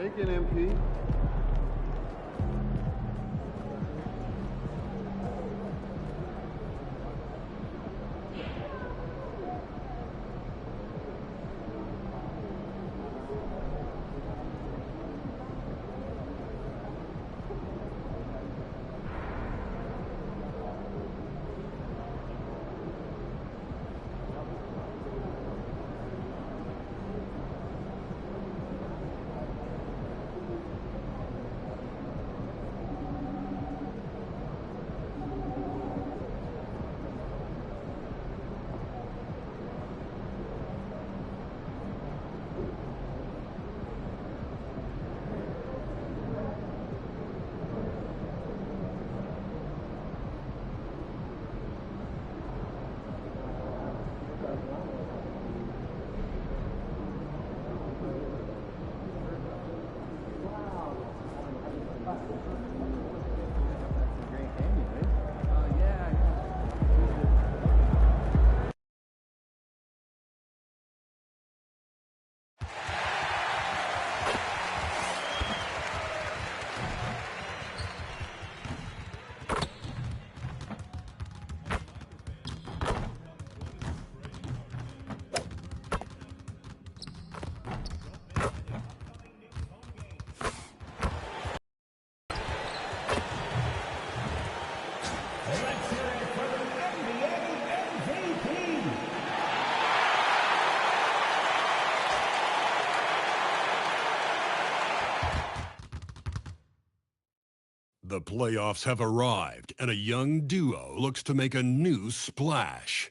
Make it, MP. The playoffs have arrived, and a young duo looks to make a new splash.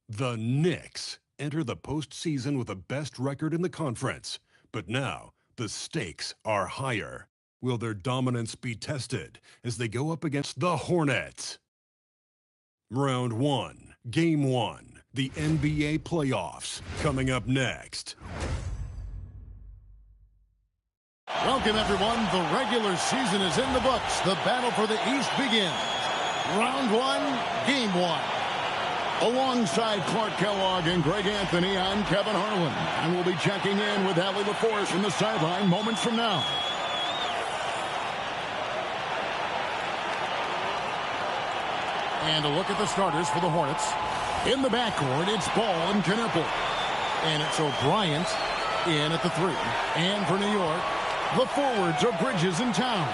The Knicks enter the postseason with the best record in the conference, but now the stakes are higher. Will their dominance be tested as they go up against the Hornets? Round 1, Game 1, the NBA playoffs, coming up next. Welcome, everyone. The regular season is in the books. The battle for the East begins. Round 1, Game 1. Alongside Clark Kellogg and Greg Anthony, I'm Kevin Harlan. And we'll be checking in with Allie LaForce from the sideline moments from now. And a look at the starters for the Hornets. In the backcourt, it's Ball and Knueppel. And it's O'Brien in at the 3. And for New York, the forwards are Bridges and Towns.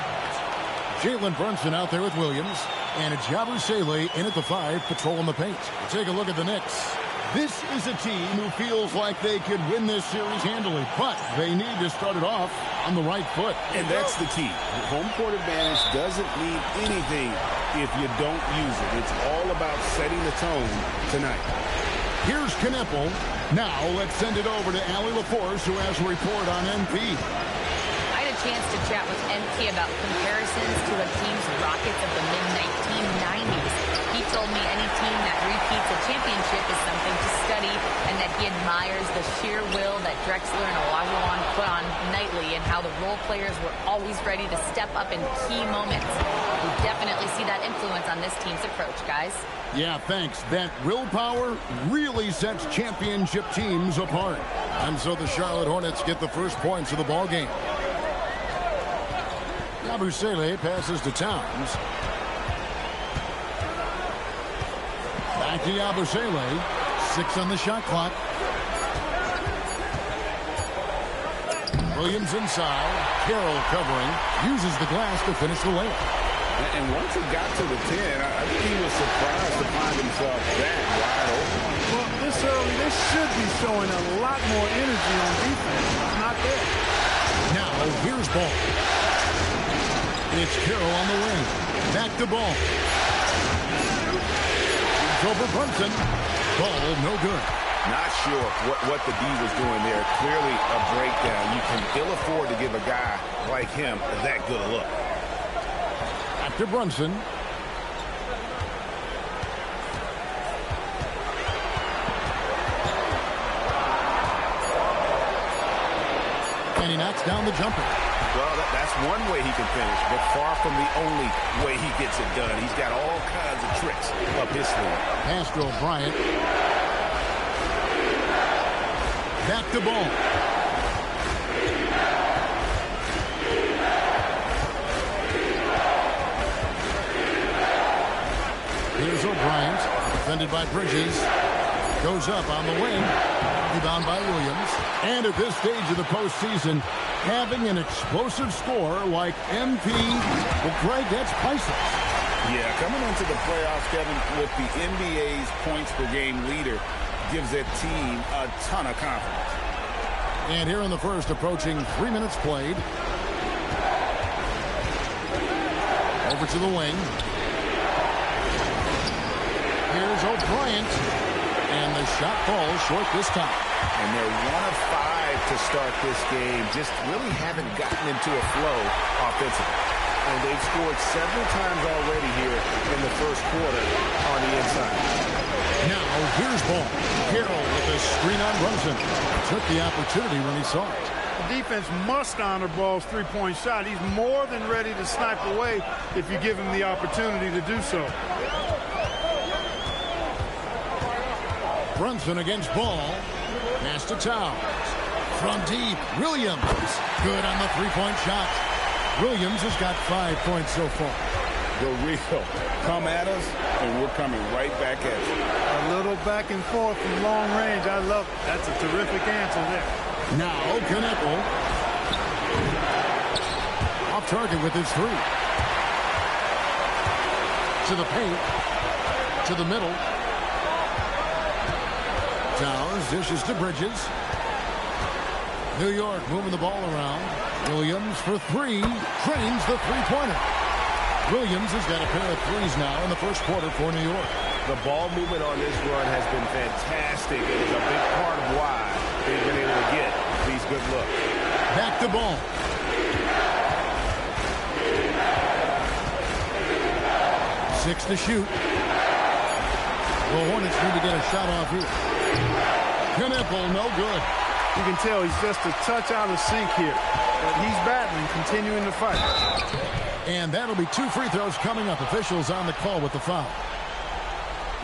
Jalen Brunson out there with Williams. And it's Yabusele in at the 5, patrolling the paint. Take a look at the Knicks. This is a team who feels like they could win this series handily, but they need to start it off on the right foot. And that's the key. Home court advantage doesn't mean anything if you don't use it. It's all about setting the tone tonight. Here's Knueppel. Now let's send it over to Allie LaForce, who has a report on MP. I had a chance to chat with MP about comparisons to a team's Rockets of the mid-1990s. He told me any team that repeats a championship is something to study, and that he admires the sheer will that Drexler and Olajuwon put on nightly, and how the role players were always ready to step up in key moments. We definitely see that influence on this team's approach, guys. Yeah, thanks. That willpower really sets championship teams apart. And so the Charlotte Hornets get the first points of the ball game. Yabusele passes to Towns. Back to Yabusele. 6 on the shot clock. Williams inside. Carroll covering. Uses the glass to finish the layup. And once he got to the 10, I think he was surprised to find himself that wide open. Well, this early, they should be showing a lot more energy on defense. It's not there. Now, here's Ball. It's Carroll on the wing. Back to Ball. It's over Brunson. Ball, no good. Not sure what the D was doing there. Clearly a breakdown. You can ill afford to give a guy like him that good a look. To Brunson. And he knocks down the jumper. Well, that's one way he can finish, but far from the only way he gets it done. He's got all kinds of tricks up his sleeve. Pass to O'Brien. Back to Ball. Bryant, defended by Bridges. Goes up on the wing. Rebound by Williams. And at this stage of the postseason, having an explosive score like MP, well, Greg, that's priceless. Yeah, coming into the playoffs, Kevin, with the NBA's points per game leader gives that team a ton of confidence. And here in the first, approaching 3 minutes played. Over to the wing. Here's O'Bryant. And the shot falls short this time. And they're 1 of 5 to start this game. Just really haven't gotten into a flow offensively. And they've scored several times already here in the first quarter on the inside. Now, here's ball. Carroll with a screen on Brunson. Took the opportunity when he saw it. The defense must honor Ball's three-point shot. He's more than ready to snipe away if you give him the opportunity to do so. Brunson against Ball. Pass to Towns. From deep, Williams. Good on the three-point shot. Williams has got 5 points so far. The real come at us, and we're coming right back at you. A little back and forth from long range. I love it. That's a terrific answer there. Now, Knueppel. Off target with his three. To the paint. To the middle. Towns dishes to Bridges. New York moving the ball around. Williams for three. Trains the three-pointer. Williams has got a pair of threes now in the first quarter for New York. The ball movement on this run has been fantastic. It is a big part of why they've been able to get these good looks. Back to Ball. Six to shoot. The Hornets need to get a shot off here. Knueppel, no good. You can tell he's just a touch out of sync here. But he's battling, continuing to fight. And that'll be 2 free throws coming up. Officials on the call with the foul.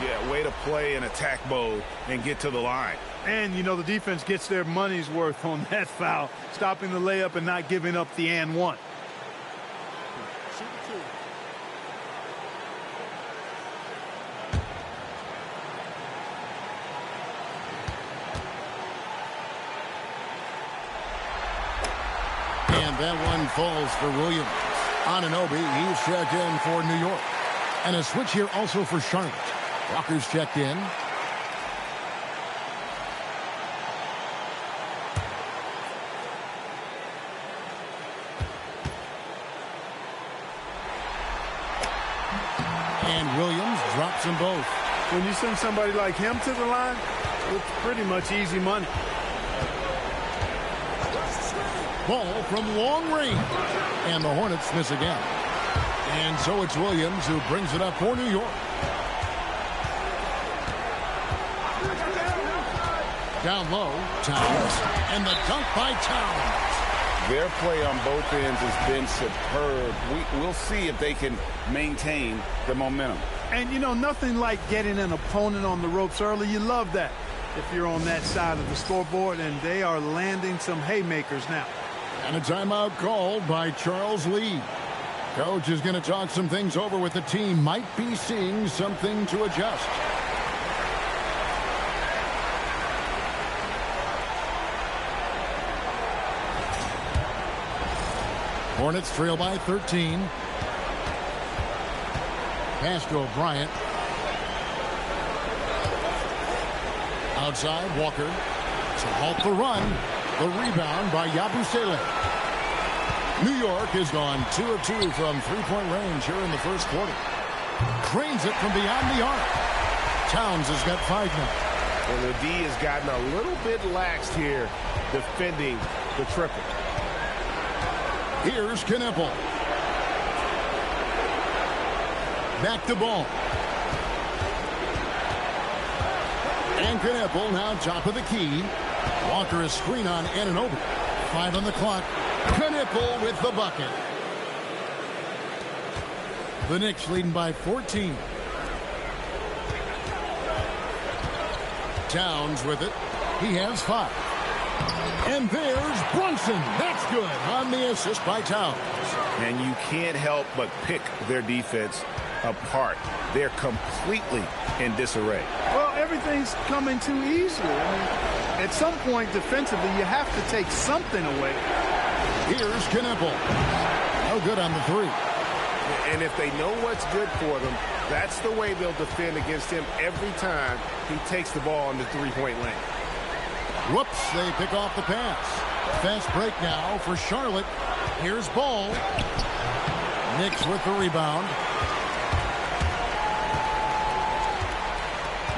Yeah, way to play in attack mode and get to the line. And, you know, the defense gets their money's worth on that foul, stopping the layup and not giving up the and one. And that one falls for Williams. Anunoby, he's checked in for New York. And a switch here also for Charlotte. Walker's checked in. And Williams drops them both. When you send somebody like him to the line, it's pretty much easy money. Ball from long range. And the Hornets miss again. And so it's Williams who brings it up for New York. Down low, Towns. And the dunk by Towns. Their play on both ends has been superb. We'll see if they can maintain the momentum. And, you know, nothing like getting an opponent on the ropes early. You love that if you're on that side of the scoreboard, and they are landing some haymakers now. And a timeout called by Charles Lee. Coach is going to talk some things over with the team. Might be seeing something to adjust. Hornets trail by 13. Pass to O'Bryant. Outside, Walker. To halt the run. The rebound by Yabusele. New York has gone 2 of 2 from three-point range here in the first quarter. Cranes it from beyond the arc. Towns has got 5 now. Well, the D has gotten a little bit laxed here defending the triple. Here's Knueppel. Back to Ball. And Knueppel now top of the key. Walker a screen on Anunoby. 5 on the clock. Knueppel with the bucket. The Knicks leading by 14. Towns with it. He has 5. And there's Brunson. That's good on the assist by Towns. And you can't help but pick their defense apart. They're completely in disarray. Well, everything's coming too easily. I mean, at some point defensively, you have to take something away. Here's Knippel. No good on the three. And if they know what's good for them, that's the way they'll defend against him every time he takes the ball in the three-point lane. Whoops, they pick off the pass. Fast break now for Charlotte. Here's Ball. Knicks with the rebound.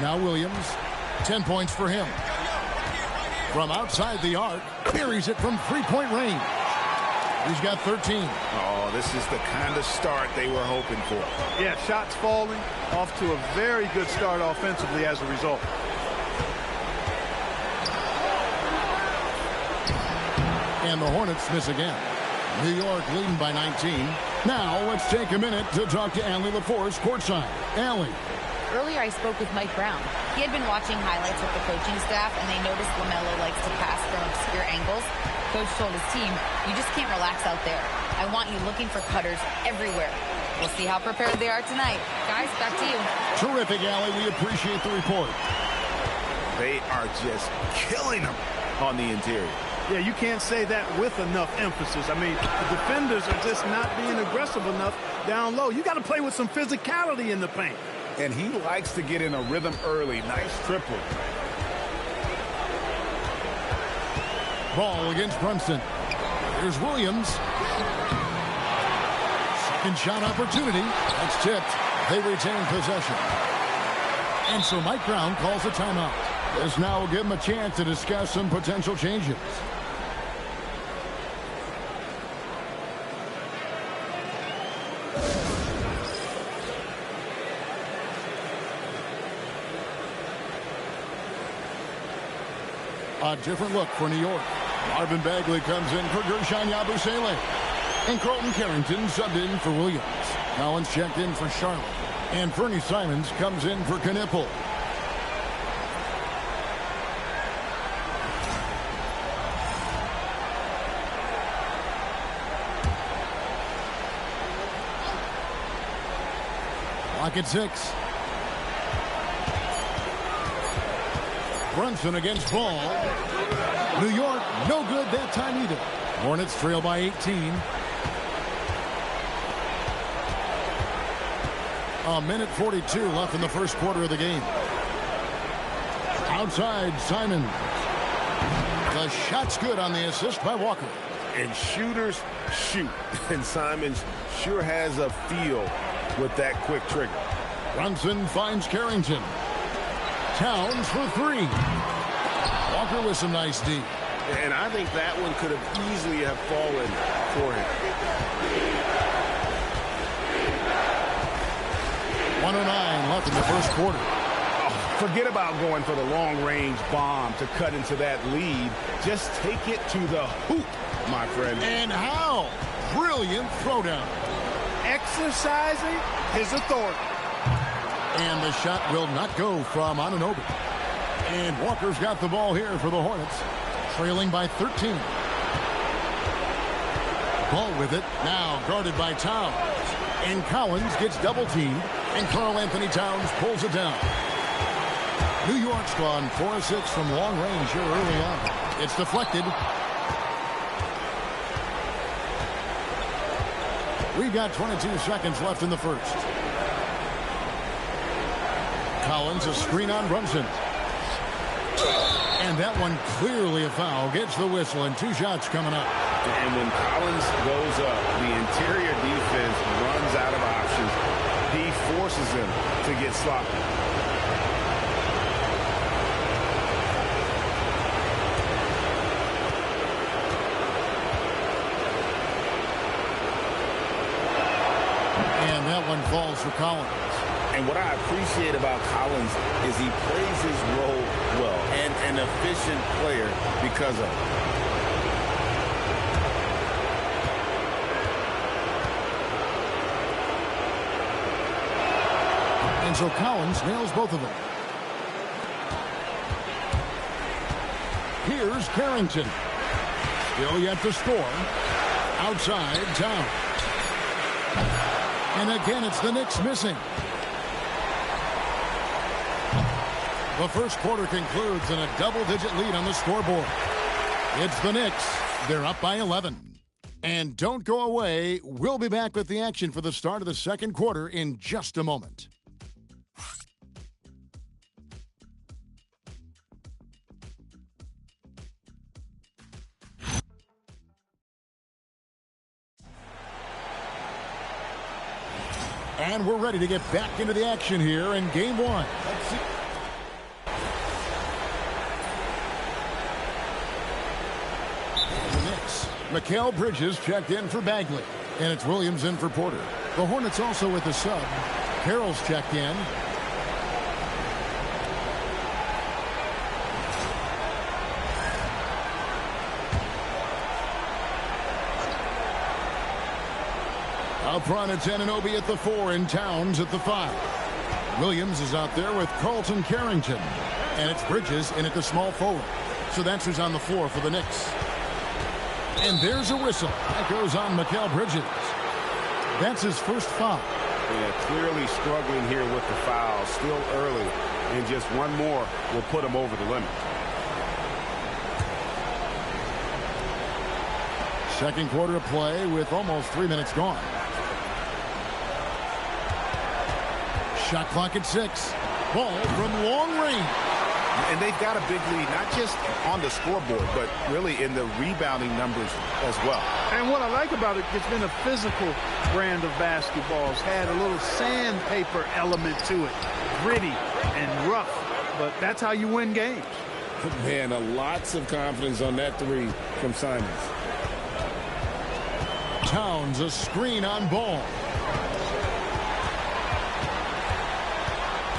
Now Williams. 10 points for him. From outside the arc, buries it from three-point range. He's got 13. Oh, this is the kind of start they were hoping for. Yeah, shots falling, off to a very good start offensively as a result. And the Hornets miss again. New York leading by 19. Now let's take a minute to talk to Allie LaForce courtside. Allie. Earlier, I spoke with Mike Brown. He had been watching highlights with the coaching staff, and they noticed LaMelo likes to pass from obscure angles. Coach told his team, you just can't relax out there. I want you looking for cutters everywhere. We'll see how prepared they are tonight. Guys, back to you. Terrific, Allie. We appreciate the report. They are just killing them on the interior. Yeah, you can't say that with enough emphasis. I mean, the defenders are just not being aggressive enough down low. You got to play with some physicality in the paint. And he likes to get in a rhythm early. Nice triple. Ball against Brunson. Here's Williams. Second shot opportunity. That's tipped. They retain possession. And so Mike Brown calls a timeout. This now will give him a chance to discuss some potential changes. A different look for New York. Marvin Bagley comes in for Gershon Yabusele. And Carlton Carrington subbed in for Williams. Collins checked in for Charlotte. And Fernie Simons comes in for Knippel. Clock at 6. Brunson against Ball. New York, no good that time either. Hornets trail by 18. A minute 42 left in the first quarter of the game. Outside, Simon. The shot's good on the assist by Walker. And shooters shoot. And Simons sure has a feel with that quick trigger. Brunson finds Carrington. Towns for three. Walker with some nice D. And I think that one could have easily have fallen for him. 1:09 left in the first quarter. Oh, forget about going for the long-range bomb to cut into that lead. Just take it to the hoop, my friend. And how? Brilliant throwdown. Exercising his authority. And the shot will not go from Anunoby. And Walker's got the ball here for the Hornets, trailing by 13. Ball with it, now guarded by Towns. And Collins gets double-teamed, and Karl Anthony Towns pulls it down. New York's gone 4 of 6 from long range here early on. It's deflected. We've got 22 seconds left in the first. Collins, a screen on Brunson. And that one clearly a foul. Gets the whistle, and 2 shots coming up. And when Collins goes up, the interior defense runs out of options. He forces him to get sloppy. And that one falls for Collins. And what I appreciate about Collins is he plays his role well and an efficient player because of it. And so Collins nails both of them. Here's Carrington. Still yet to score. Outside, Towns. And again, it's the Knicks missing. The first quarter concludes in a double-digit lead on the scoreboard. It's the Knicks. They're up by 11. And don't go away. We'll be back with the action for the start of the second quarter in just a moment. And we're ready to get back into the action here in game one. Let's see. The Knicks. Mikal Bridges checked in for Bagley. And it's Williams in for Porter. The Hornets also with the sub. Carroll's checked in. Up front, it's Anunoby at the 4 and Towns at the 5. Williams is out there with Carlton Carrington. And it's Bridges in at the small forward. So that's who's on the floor for the Knicks. And there's a whistle. That goes on Mikal Bridges. That's his first foul. Yeah, clearly struggling here with the foul. Still early. And just one more will put him over the limit. Second quarter of play with almost 3 minutes gone. Shot clock at 6. Ball from long range. And they've got a big lead, not just on the scoreboard, but really in the rebounding numbers as well. And what I like about it, it's been a physical brand of basketball. It's had a little sandpaper element to it. Gritty and rough. But that's how you win games. Man, lots of confidence on that three from Simons. Towns, a screen on Ball.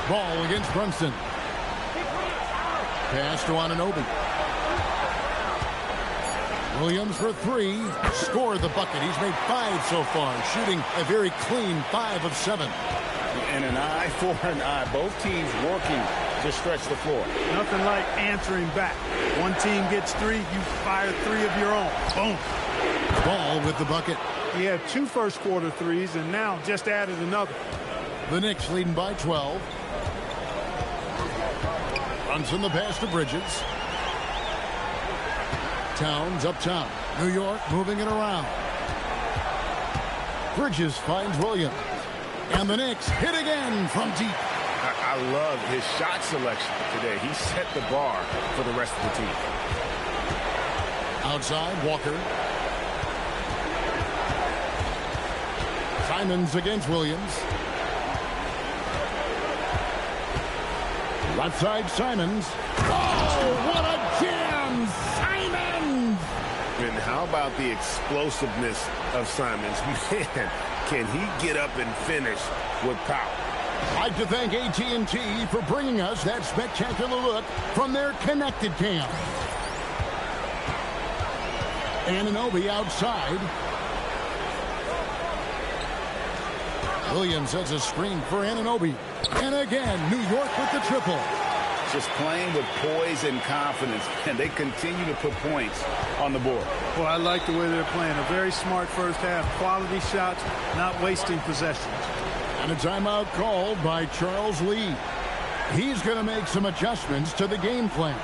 Ball against Brunson. Pass to Anunoby. Williams for 3. Scored the bucket. He's made 5 so far, shooting a very clean 5 of 7. And an eye for an eye. Both teams working to stretch the floor. Nothing like answering back. One team gets 3, you fire 3 of your own. Boom. Ball with the bucket. He had 2 first quarter threes and now just added another. The Knicks leading by 12. Brunson the pass to Bridges. Towns up top. New York moving it around. Bridges finds Williams. And the Knicks hit again from deep. I love his shot selection today. He set the bar for the rest of the team. Outside, Walker. Simons against Williams. Left side, Simons. Oh, what a jam! Simons! And how about the explosiveness of Simons? Man, can he get up and finish with power? I'd like to thank AT&T for bringing us that spectacular look from their connected camp. Anunoby outside. Williams has a screen for Anunoby. And again, New York with the triple. Just playing with poise and confidence, and they continue to put points on the board. Well, I like the way they're playing. A very smart first half. Quality shots, not wasting possessions. And a timeout called by Charles Lee. He's going to make some adjustments to the game plan.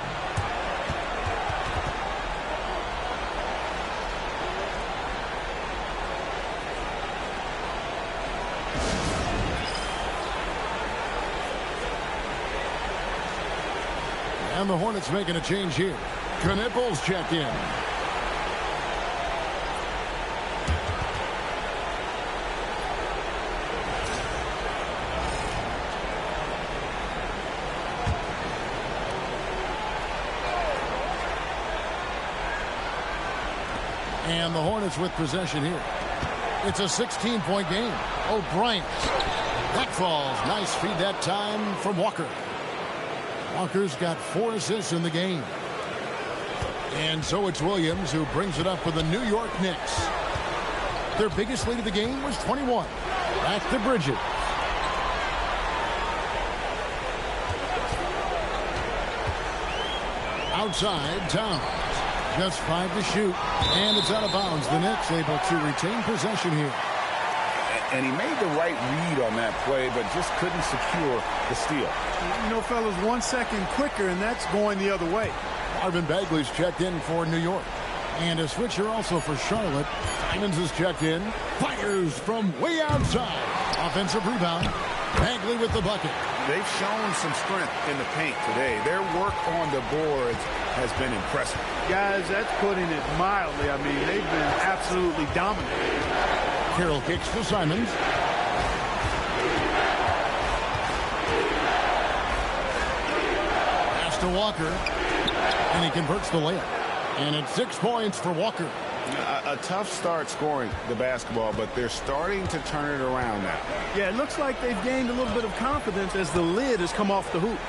And the Hornets making a change here. Knipples check in. And the Hornets with possession here. It's a 16-point game. O'Brien. That falls. Nice feed that time from Walker. Walker's got 4 assists in the game. And so it's Williams who brings it up for the New York Knicks. Their biggest lead of the game was 21. Back to Bridges. Outside, Towns. Just 5 to shoot. And it's out of bounds. The Knicks able to retain possession here. and he made the right read on that play, but just couldn't secure the steal. You know, fellas, 1 second quicker, and that's going the other way. Marvin Bagley's checked in for New York. And a switcher also for Charlotte. Simons is checked in. Fires from way outside. Offensive rebound. Bagley with the bucket. They've shown some strength in the paint today. Their work on the boards has been impressive. Guys, that's putting it mildly. I mean, they've been absolutely dominant. Carroll kicks to Simons. Pass to Walker. And he converts the layup. And it's 6 points for Walker. A tough start scoring the basketball, but they're starting to turn it around now. Yeah, it looks like they've gained a little bit of confidence as the lid has come off the hoop.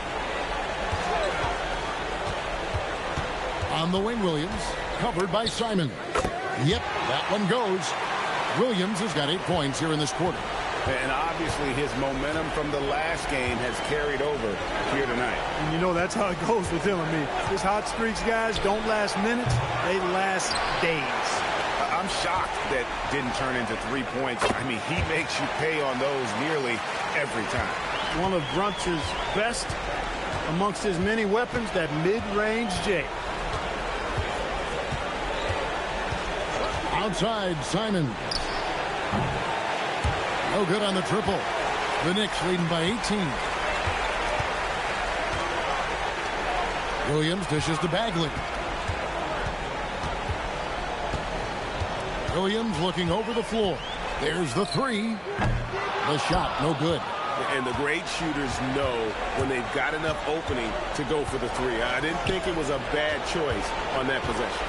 On the wing, Williams. Covered by Simon. Yep, that one goes. Williams has got 8 points here in this quarter. And obviously his momentum from the last game has carried over here tonight. And you know that's how it goes with him. I mean, his hot streaks, guys, don't last minutes. They last days. I'm shocked that didn't turn into 3 points. I mean, he makes you pay on those nearly every time. One of Brunch's best amongst his many weapons, that mid-range J. Outside, Simon. No good on the triple. The Knicks leading by 18. Williams dishes to Bagley. Williams looking over the floor. There's the three. The shot, no good. And the great shooters know when they've got enough opening to go for the three. I didn't think it was a bad choice on that possession.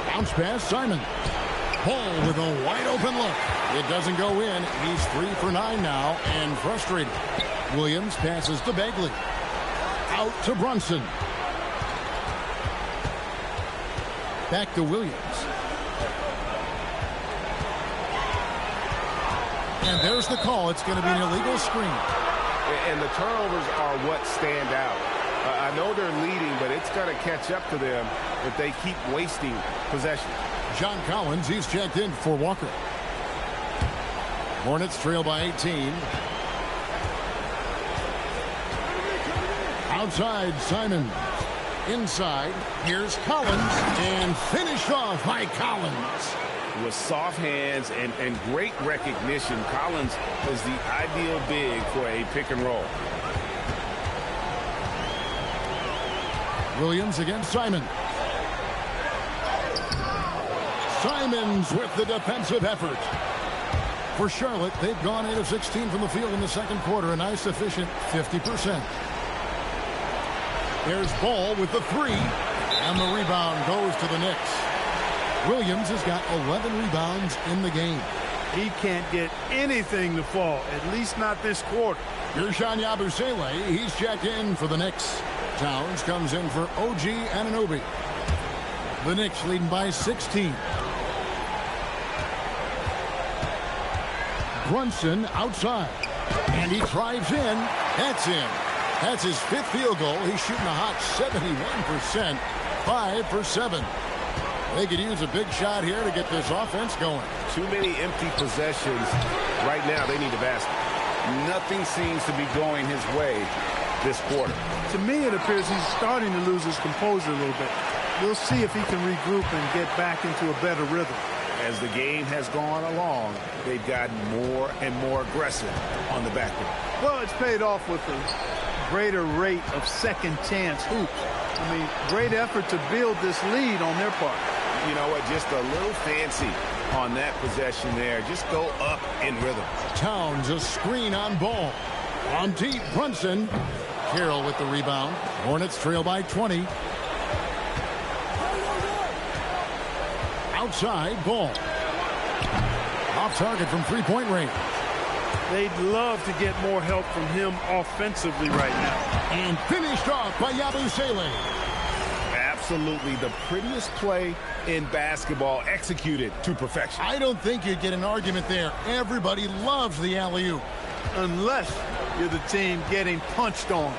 Bounce pass, Simon. Paul with a wide open look. It doesn't go in. He's 3 for 9 now and frustrated. Williams passes to Bagley. Out to Brunson. Back to Williams. And there's the call. It's going to be an illegal screen. And the turnovers are what stand out. I know they're leading, but it's going to catch up to them if they keep wasting possession. John Collins, he's checked in for Walker. Hornets trail by 18. Outside, Simon. Inside, here's Collins. And finished off by Collins. With soft hands and great recognition, Collins is the ideal big for a pick and roll. Williams against Simon. Simons with the defensive effort. For Charlotte, they've gone 8 of 16 from the field in the second quarter, a nice efficient 50%. There's Ball with the three, and the rebound goes to the Knicks. Williams has got 11 rebounds in the game. He can't get anything to fall, at least not this quarter. Gershon Yabusele, he's checked in for the Knicks. Towns comes in for OG Anunoby. The Knicks leading by 16. Brunson outside. And he drives in. That's in. That's his 5th field goal. He's shooting a hot 71%. 5 for 7. They could use a big shot here to get this offense going. Too many empty possessions. Right now, they need a basket. Nothing seems to be going his way this quarter. To me, it appears he's starting to lose his composure a little bit. We'll see if he can regroup and get back into a better rhythm. As the game has gone along, they've gotten more and more aggressive on the backboard. Well, it's paid off with a greater rate of second chance hoops. I mean, great effort to build this lead on their part. You know what? Just a little fancy on that possession there. Just go up in rhythm. Towns a screen on Ball. On deep, Brunson. Carroll with the rebound. Hornets trail by 20. Outside, Ball. Off target from three-point range. They'd love to get more help from him offensively right now. And finished off by Yabusele. Absolutely the prettiest play in basketball, executed to perfection. I don't think you'd get an argument there. Everybody loves the alley-oop. Unless you're the team getting punched on.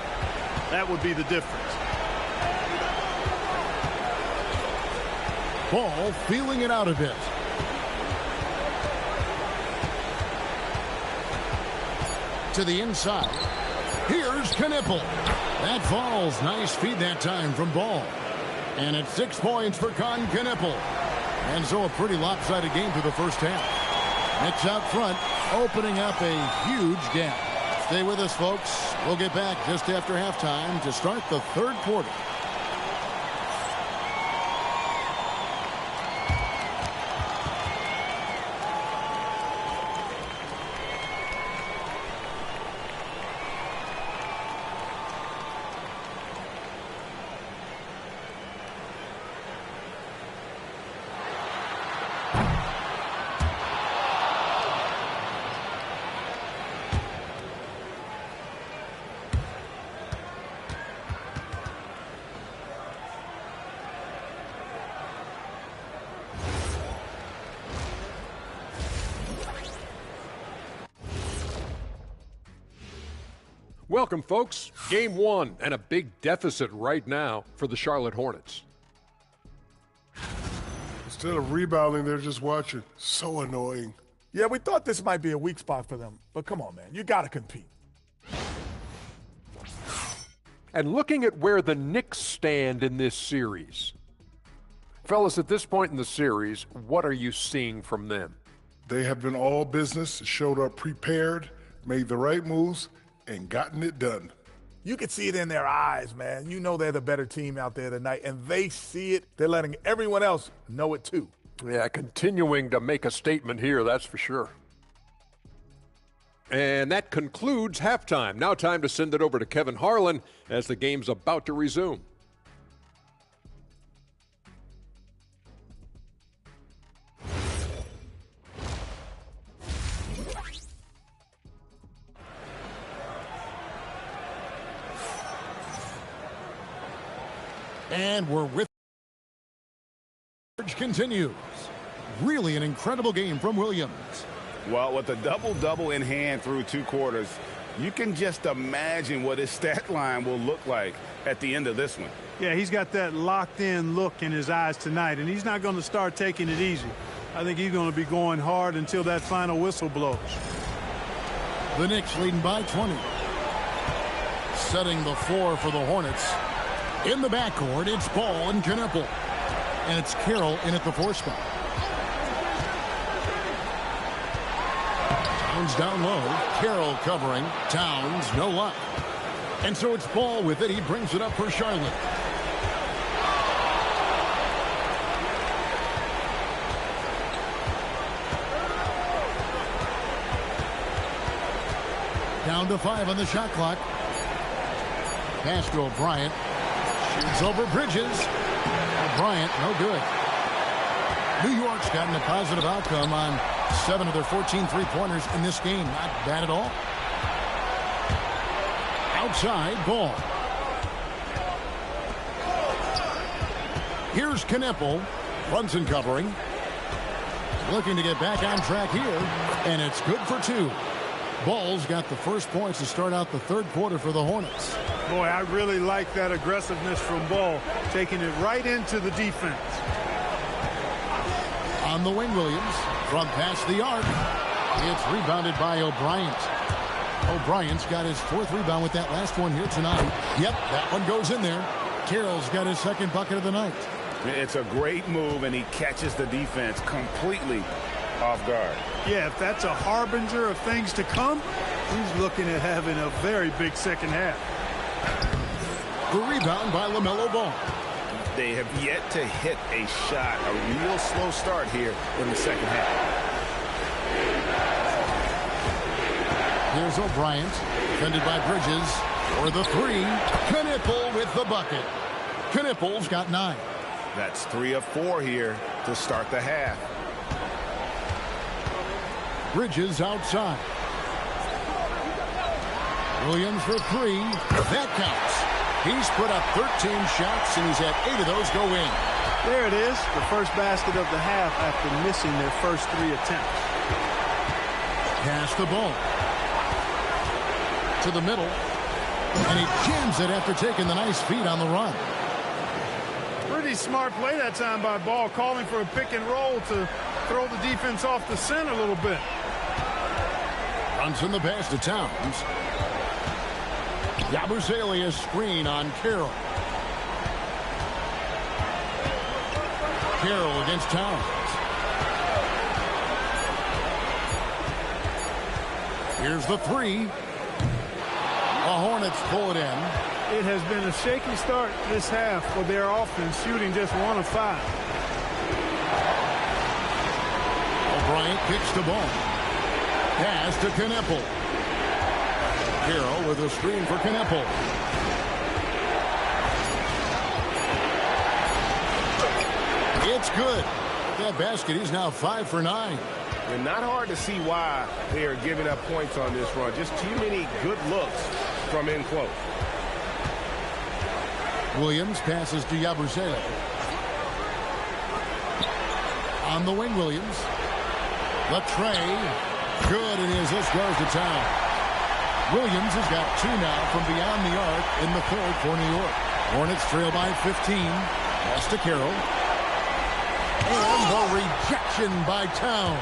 That would be the difference. Ball feeling it out a bit. to the inside. Here's Knipple. That falls. Nice feed that time from Ball. And it's 6 points for Knipple. And so a pretty lopsided game through the first half. Knicks out front, opening up a huge gap. Stay with us, folks. We'll get back just after halftime to start the third quarter. Welcome, folks. Game 1 and a big deficit right now for the Charlotte Hornets. Instead of rebounding, they're just watching. So annoying. Yeah, we thought this might be a weak spot for them. But come on, man. You got to compete. And looking at where the Knicks stand in this series. Fellas, at this point in the series, what are you seeing from them? They have been all business, showed up prepared, made the right moves, and gotten it done. You can see it in their eyes, man. You know they're the better team out there tonight, and they see it. They're letting everyone else know it too. Yeah, continuing to make a statement here, that's for sure. And that concludes halftime. Now time to send it over to Kevin Harlan as the game's about to resume. And we're with continues. Really an incredible game from Williams. Well, with a double-double in hand through 2 quarters, you can just imagine what his stat line will look like at the end of this one. Yeah, he's got that locked-in look in his eyes tonight, and he's not going to start taking it easy. I think he's going to be going hard until that final whistle blows. The Knicks leading by 20. Setting the floor for the Hornets. In the backcourt, it's Ball and Knipple. And it's Carroll in at the 4 spot. Towns down low. Carroll covering. Towns, no luck. And so it's Ball with it. He brings it up for Charlotte. Down to 5 on the shot clock. Pass to O'Brien. Shoots over Bridges. Bryant, no good. New York's gotten a positive outcome on 7 of their 14 three-pointers in this game. Not bad at all. Outside, Ball. Here's Knipple. Brunson covering. Looking to get back on track here. And it's good for 2. Ball's got the first points to start out the third quarter for the Hornets. Boy, I really like that aggressiveness from Ball, taking it right into the defense. On the wing, Williams, from past the arc. It's rebounded by O'Brien. O'Brien's got his 4th rebound with that last one here tonight. Yep, that one goes in there. Carroll's got his 2nd bucket of the night. It's a great move, and he catches the defense completely off guard. Yeah, if that's a harbinger of things to come, he's looking at having a very big second half. The rebound by LaMelo Ball. They have yet to hit a shot. A real slow start here in the second half. Here's O'Brien, defended by Bridges for the 3. Knipple with the bucket. Knipple's got 9. That's 3 of 4 here to start the half. Bridges outside. Williams for 3. That counts. He's put up 13 shots, and he's had 8 of those go in. There it is, the first basket of the half after missing their first 3 attempts. Pass the ball. To the middle. And he jams it after taking the nice feed on the run. Pretty smart play that time by Ball, calling for a pick and roll to throw the defense off the scent a little bit. Brunson the pass to Towns. Yabusele screen on Carroll. Carroll against Towns. Here's the three. The Hornets pull it in. It has been a shaky start this half for their offense, shooting just 1 of 5. Bryant kicks the ball. Pass to Kneppel. Carroll with a screen for Kneppel. It's good. That basket, he's now 5 for 9. And not hard to see why they are giving up points on this run. Just too many good looks from in close. Williams passes to Yabusele. On the wing, Williams. Latrey. Good, it is. This goes to Town. Williams has got 2 now from beyond the arc in the third for New York. Hornets trail by 15. Pass to Carroll. And the rejection by Towns.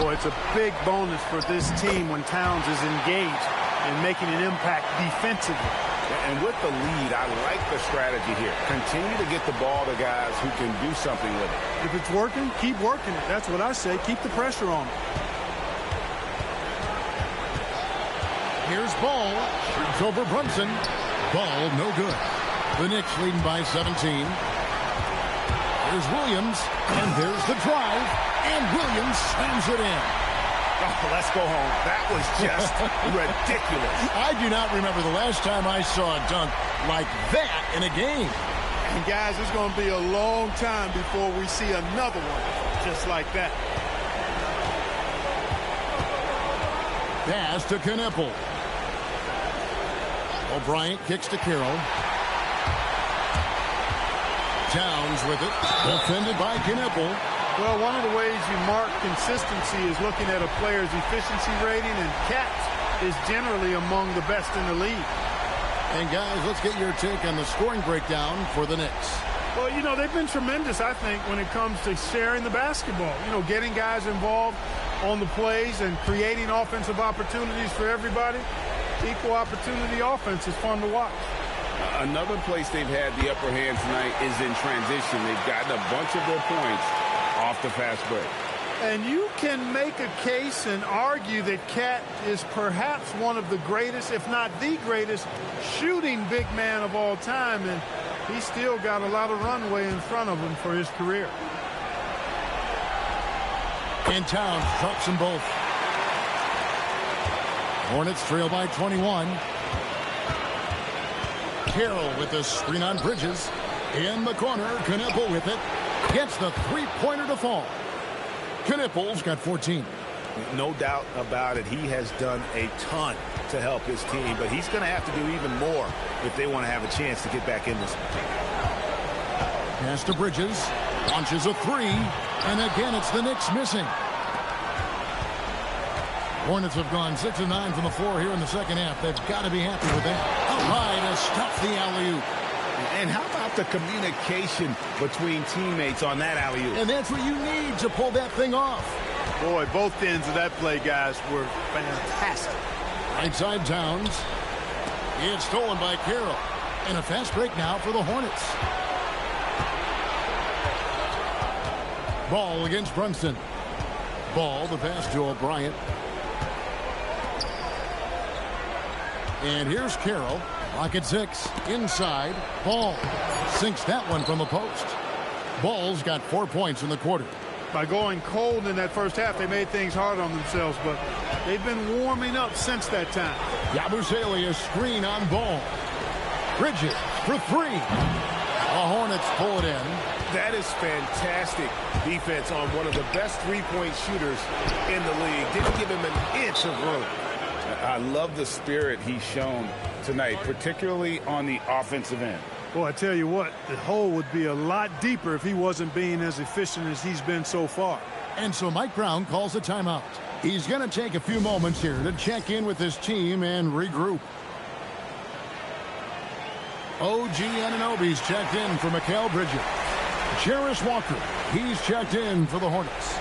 Boy, it's a big bonus for this team when Towns is engaged and making an impact defensively. And with the lead, I like the strategy here. Continue to get the ball to guys who can do something with it. If it's working, keep working it. That's what I say. Keep the pressure on it. Here's Ball. Shoots over Brunson. Ball, no good. The Knicks leading by 17. There's Williams. And there's the drive. And Williams slams it in. Oh, let's go home. That was just ridiculous. I do not remember the last time I saw a dunk like that in a game. And guys, it's going to be a long time before we see another one just like that. Pass to Kneppel. O'Brien kicks to Carroll. Towns with it. Defended by Kneppel. Well, one of the ways you mark consistency is looking at a player's efficiency rating, and Cat is generally among the best in the league. And guys, let's get your take on the scoring breakdown for the Knicks. Well, you know, they've been tremendous, I think, when it comes to sharing the basketball. You know, getting guys involved on the plays and creating offensive opportunities for everybody. Equal opportunity offense is fun to watch. Another place they've had the upper hand tonight is in transition. They've gotten a bunch of their points off the fast break. And you can make a case and argue that Cat is perhaps one of the greatest, if not the greatest, shooting big man of all time. And he's still got a lot of runway in front of him for his career. And Towns drops them both. Hornets trail by 21. Carroll with the screen on Bridges. In the corner, Kneppel with it. Gets the three-pointer to fall. Kneppel's got 14. No doubt about it. He has done a ton to help his team, but he's going to have to do even more if they want to have a chance to get back in this one. Pass to Bridges. Launches a three. And again, it's the Knicks missing. Hornets have gone 6 of 9 from the floor here in the second half. They've got to be happy with that. Up high to stop the alley-oop. And how about the communication between teammates on that alley-oop? And that's what you need to pull that thing off. Boy, both ends of that play, guys, were fantastic. Right side Towns. It's stolen by Carroll. And a fast break now for the Hornets. Ball against Brunson. Ball, the pass to O'Brien. And here's Carroll. Lock at 6. Inside. Ball. Sinks that one from the post. Ball's got 4 points in the quarter. By going cold in that first half, they made things hard on themselves, but they've been warming up since that time. Yabusele a screen on Ball. Bridges for 3. The Hornets pull it in. That is fantastic defense on one of the best three-point shooters in the league. Didn't give him an inch of room. I love the spirit he's shown tonight, particularly on the offensive end. Well, I tell you what, the hole would be a lot deeper if he wasn't being as efficient as he's been so far. And so Mike Brown calls a timeout. He's going to take a few moments here to check in with his team and regroup. OG Anunoby's checked in for Mikal Bridges. Jarris Walker, he's checked in for the Hornets.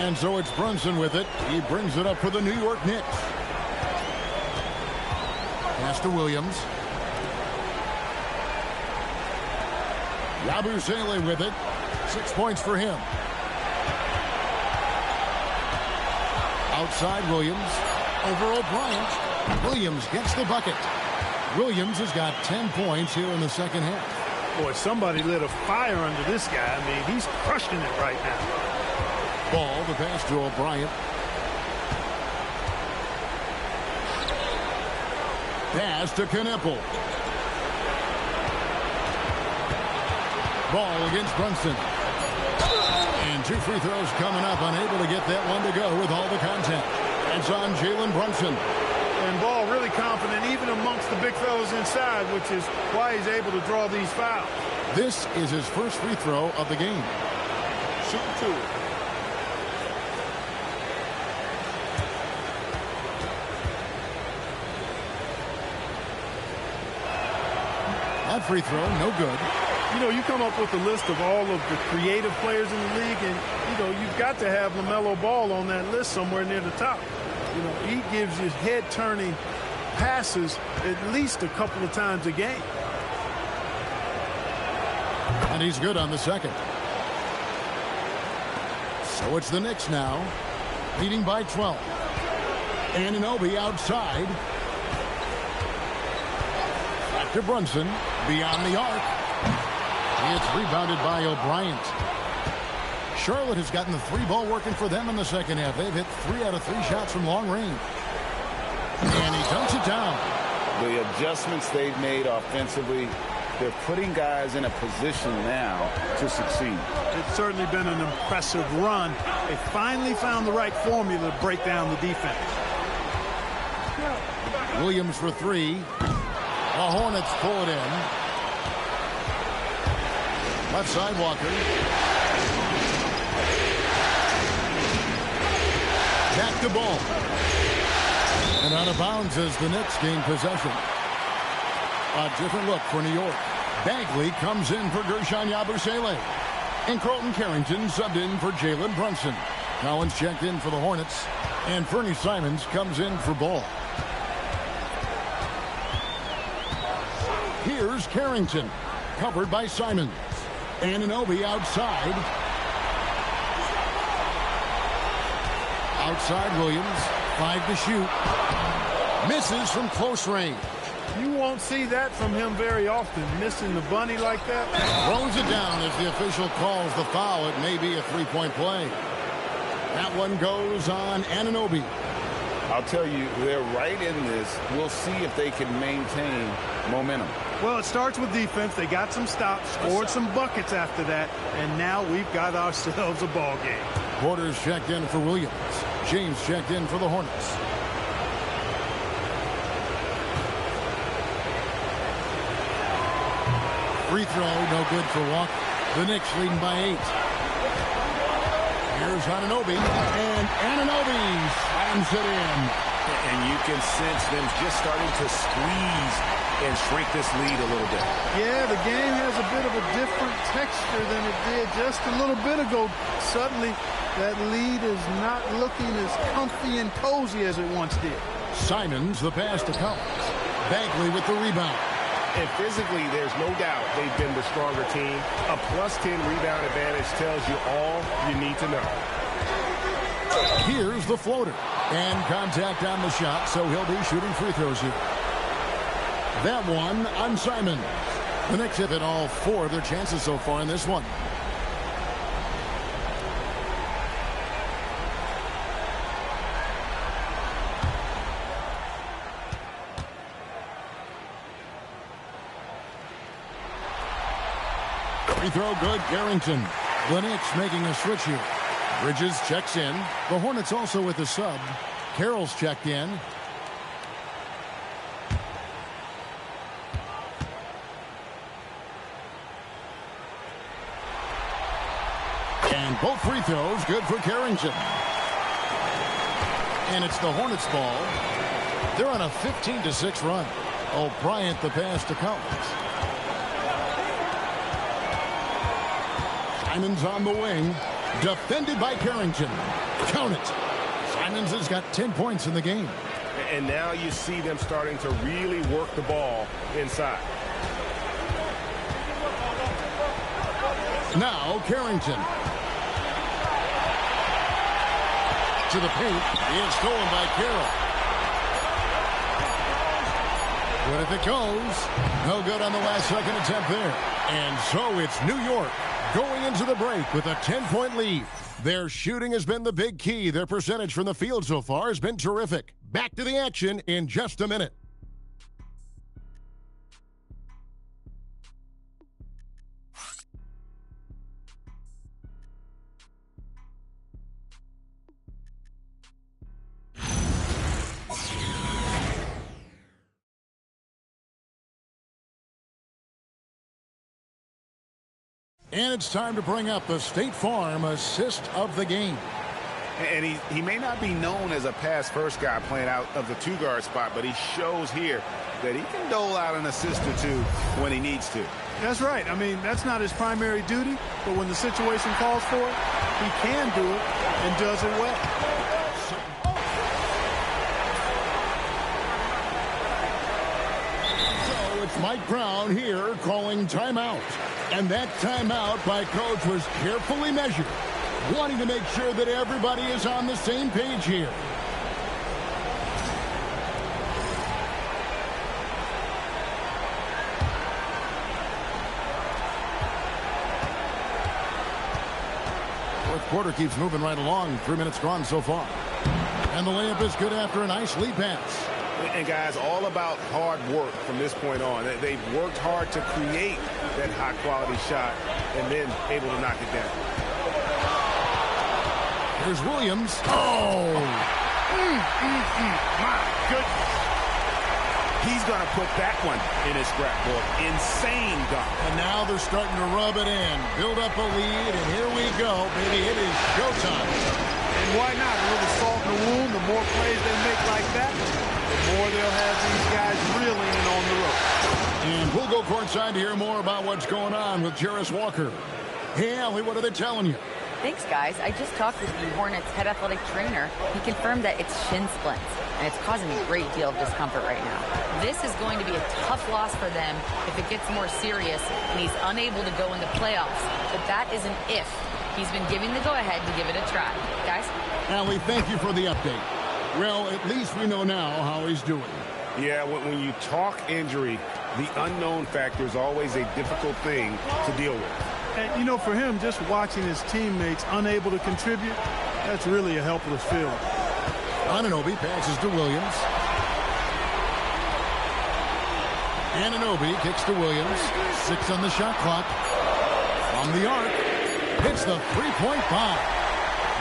And so it's Brunson with it. He brings it up for the New York Knicks. Pass to Williams. Yabusele with it. 6 points for him. Outside Williams. Over O'Brien. Williams gets the bucket. Williams has got 10 points here in the second half. Boy, somebody lit a fire under this guy. I mean, he's crushing it right now. Ball, the pass to O'Brien. Pass to Kneppel. Ball against Brunson. And 2 free throws coming up. Unable to get that one to go with all the contact. It's on Jalen Brunson. And Ball really confident even amongst the big fellas inside, which is why he's able to draw these fouls. This is his first free throw of the game. Shoot 2. That free throw, no good. You know, you come up with a list of all of the creative players in the league, and, you know, you've got to have LaMelo Ball on that list somewhere near the top. You know, he gives you head-turning passes at least a couple of times a game. And he's good on the second. So it's the Knicks now, leading by 12. Anunoby outside. Back to Brunson, beyond the arc. It's rebounded by O'Brien. Charlotte has gotten the 3-ball working for them in the second half. They've hit 3 out of 3 shots from long range. And he dunks it down. The adjustments they've made offensively, they're putting guys in a position now to succeed. It's certainly been an impressive run. They finally found the right formula to break down the defense. Williams for 3. The Hornets pull it in. Left side, Walker. Back the ball. And out of bounds as the Knicks gain possession. A different look for New York. Bagley comes in for Gershon Yabusele. And Colton Carrington subbed in for Jalen Brunson. Collins checked in for the Hornets. And Fernie Simons comes in for Ball. Here's Carrington. Covered by Simons. Anunoby outside. Outside Williams. 5 to shoot. Misses from close range. You won't see that from him very often, missing the bunny like that. Throws it down as the official calls the foul. It may be a 3-point play. That one goes on Anunoby. I'll tell you, they're right in this. We'll see if they can maintain momentum. Well, it starts with defense. They got some stops, scored some buckets after that, and now we've got ourselves a ball game. Porter's checked in for Williams. James checked in for the Hornets. Free throw, no good for Walker. The Knicks leading by 8. Here's Anunoby, and Anunoby slams it in. And you can sense them just starting to squeeze and shrink this lead a little bit. Yeah, the game has a bit of a different texture than it did just a little bit ago. Suddenly, that lead is not looking as comfy and cozy as it once did. Simons, the pass to Collins. Bagley with the rebound. And physically, there's no doubt they've been the stronger team. A +10 rebound advantage tells you all you need to know. Here's the floater. And contact on the shot, so he'll be shooting free throws here. That one on Simon. The Knicks have hit all 4 of their chances so far in this one. Free throw good, Carrington. The Knicks making a switch here. Bridges checks in. The Hornets also with a sub. Carroll's checked in. And both free throws good for Carrington. And it's the Hornets ball. They're on a 15-6 run. O'Brien the pass to Collins. Simons on the wing. Defended by Carrington. Count it. Simons has got 10 points in the game. And now you see them starting to really work the ball inside. Now Carrington. To the paint. It's stolen by Carroll. But if it goes, no good on the last second attempt there. And so it's New York going into the break with a 10-point lead. Their shooting has been the big key. Their percentage from the field so far has been terrific. Back to the action in just a minute. And it's time to bring up the State Farm assist of the game. And he may not be known as a pass-first guy playing out of the two-guard spot, but he shows here that he can dole out an assist or two when he needs to. That's right. I mean, that's not his primary duty, but when the situation calls for it, he can do it and does it well. So it's Mike Brown here calling timeout. And that timeout by Coach was carefully measured, wanting to make sure that everybody is on the same page here. Fourth quarter keeps moving right along. 3 minutes gone so far. And the layup is good after a nice lead pass. And guys, all about hard work from this point on. They've worked hard to create that high-quality shot and then able to knock it down. Here's Williams. Oh! My goodness. He's going to put that one in his scrapbook. Insane dunk. And now they're starting to rub it in. Build up a lead, and here we go, baby. It is showtime. And why not? A little salt in the wound. The more plays they make like that, the more they'll have these guys reeling and on the road. And we'll go courtside to hear more about what's going on with Jarris Walker. Hey, Allie, what are they telling you? Thanks, guys. I just talked with the Hornets head athletic trainer. He confirmed that it's shin splints, and it's causing a great deal of discomfort right now. This is going to be a tough loss for them if it gets more serious and he's unable to go into playoffs. But that is an if. He's been giving the go-ahead to give it a try. Guys? Allie, thank you for the update. Well, at least we know now how he's doing. Yeah, when you talk injury, the unknown factor is always a difficult thing to deal with. And, you know, for him, just watching his teammates unable to contribute, that's really a helpless feeling. Anunoby passes to Williams. Anunoby kicks to Williams. 6 on the shot clock. From the arc, hits the three-point bomb.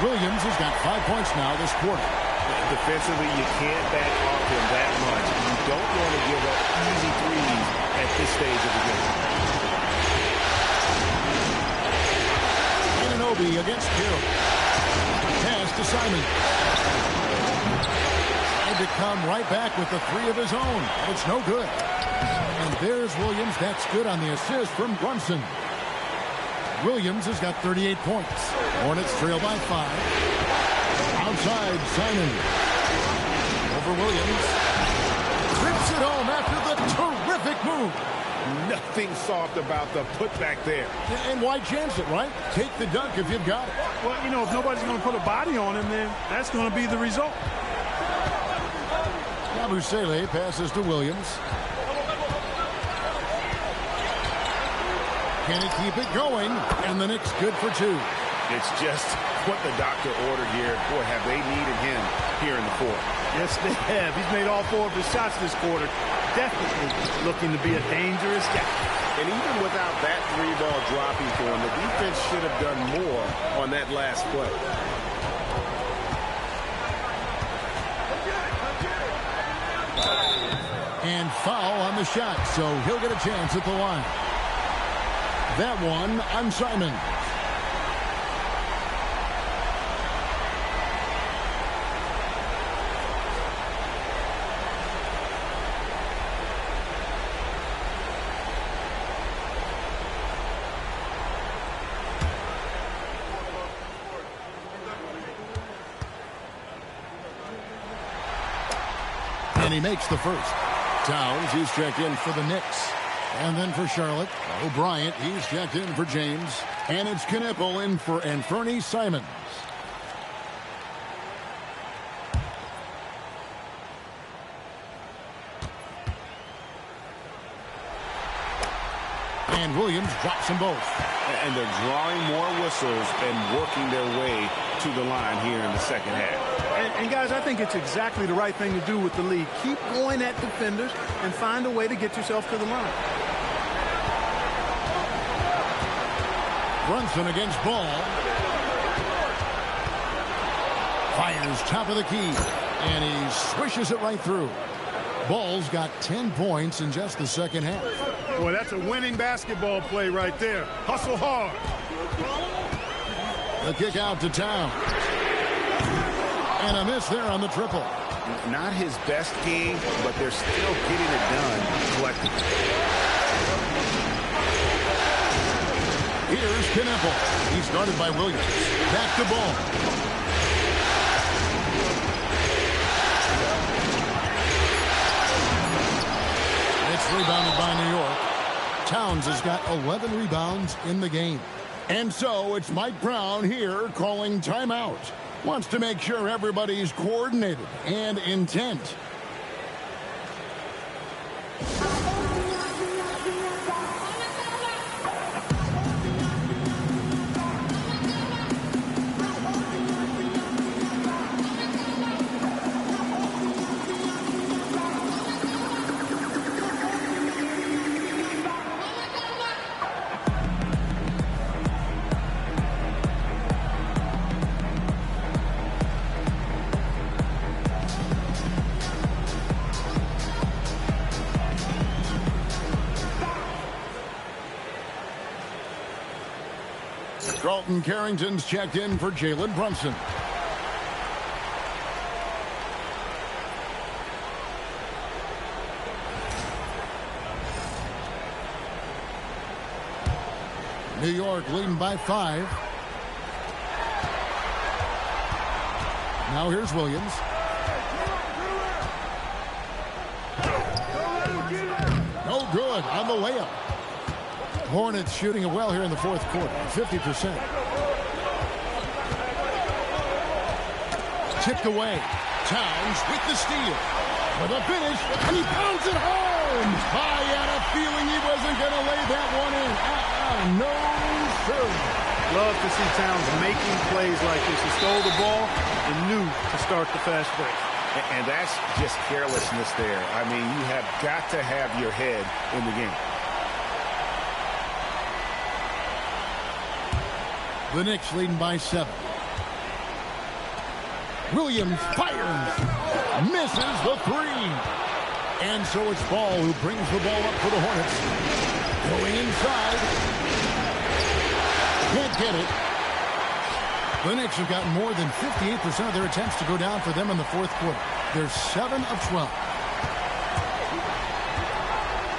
Williams has got 5 points now this quarter. Defensively, you can't back off him that much. You don't want to give up easy threes at this stage of the game. Anunoby against Carroll. Pass to Simon. Tried to come right back with the three of his own, but it's no good. And there's Williams. That's good on the assist from Brunson. Williams has got 38 points. Hornets trail by 5. Outside, Simon. Over Williams. Trips it home after the terrific move. Nothing soft about the putback there. And why chance it, right? Take the dunk if you've got it. Well, you know, if nobody's going to put a body on him, then that's going to be the result. Yabusele passes to Williams. Can he keep it going? And the Knicks good for 2. It's just what the doctor ordered here. Boy, have they needed him here in the fourth. Yes, they have. He's made all 4 of his shots this quarter. Definitely looking to be a dangerous guy. And even without that 3-ball dropping for him, the defense should have done more on that last play. And foul on the shot, so he'll get a chance at the line. That one on Simon. And he makes the first. Towns, he's checked in for the Knicks. And then for Charlotte, O'Brien, he's checked in for James. And it's Knipple in for Fernie Simons. And Williams drops them both. And they're drawing more whistles and working their way to the line here in the second half. And guys, I think it's exactly the right thing to do with the lead. Keep going at defenders and find a way to get yourself to the line. Brunson against Ball. Fires top of the key. And he swishes it right through. Ball's got 10 points in just the second half. Boy, that's a winning basketball play right there. Hustle hard. The kick out to Towns. And a miss there on the triple. Not his best game, but they're still getting it done collectively. Here's Knipple. He's guarded by Williams. Back to Ball. It's rebounded by New York. Towns has got 11 rebounds in the game. And so it's Mike Brown here calling timeout. Wants to make sure everybody's coordinated and intent. Dalton Carrington's checked in for Jalen Brunson. New York leading by 5. Now here's Williams. No good on the layup. Hornets shooting it well here in the fourth quarter, 50%. Tipped away. Towns with the steal. For the finish, and he pounds it home. I had a feeling he wasn't going to lay that one in. No, sir. Love to see Towns making plays like this. He stole the ball and knew to start the fast break. And that's just carelessness there. I mean, you have got to have your head in the game. The Knicks leading by 7. Williams fires. Misses the 3. And so it's Ball who brings the ball up for the Hornets. Going inside. Can't get it. The Knicks have gotten more than 58% of their attempts to go down for them in the fourth quarter. They're 7 of 12.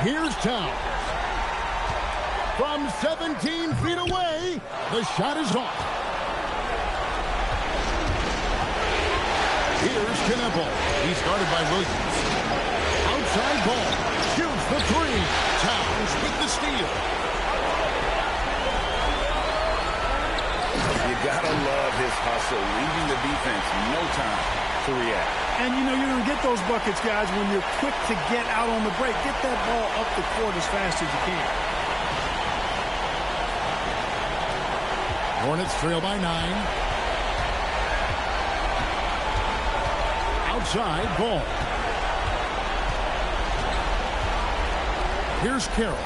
Here's Towns. From 17 feet away, the shot is off. Here's Knipple. He's guarded by Williams. Outside Ball. Shoots the 3. Towns with the steal. You gotta love his hustle, leaving the defense no time to react. And you know you're gonna get those buckets, guys, when you're quick to get out on the break. Get that ball up the court as fast as you can. Hornets trail by 9. Outside Ball. Here's Carroll.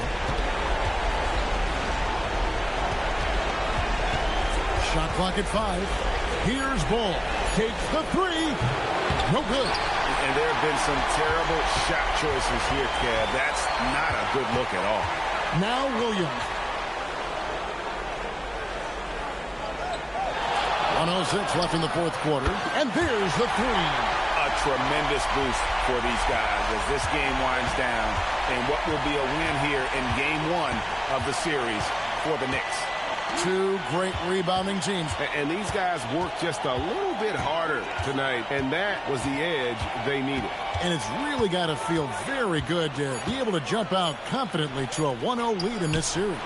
Shot clock at 5. Here's Ball. Takes the 3. No good. And there have been some terrible shot choices here, Kev. That's not a good look at all. Now Williams. 1:06 left in the fourth quarter. And there's the 3. A tremendous boost for these guys as this game winds down. And what will be a win here in game 1 of the series for the Knicks. Two great rebounding teams. And these guys work just a little bit harder tonight, and that was the edge they needed. And it's really got to feel very good to be able to jump out confidently to a 1-0 lead in this series.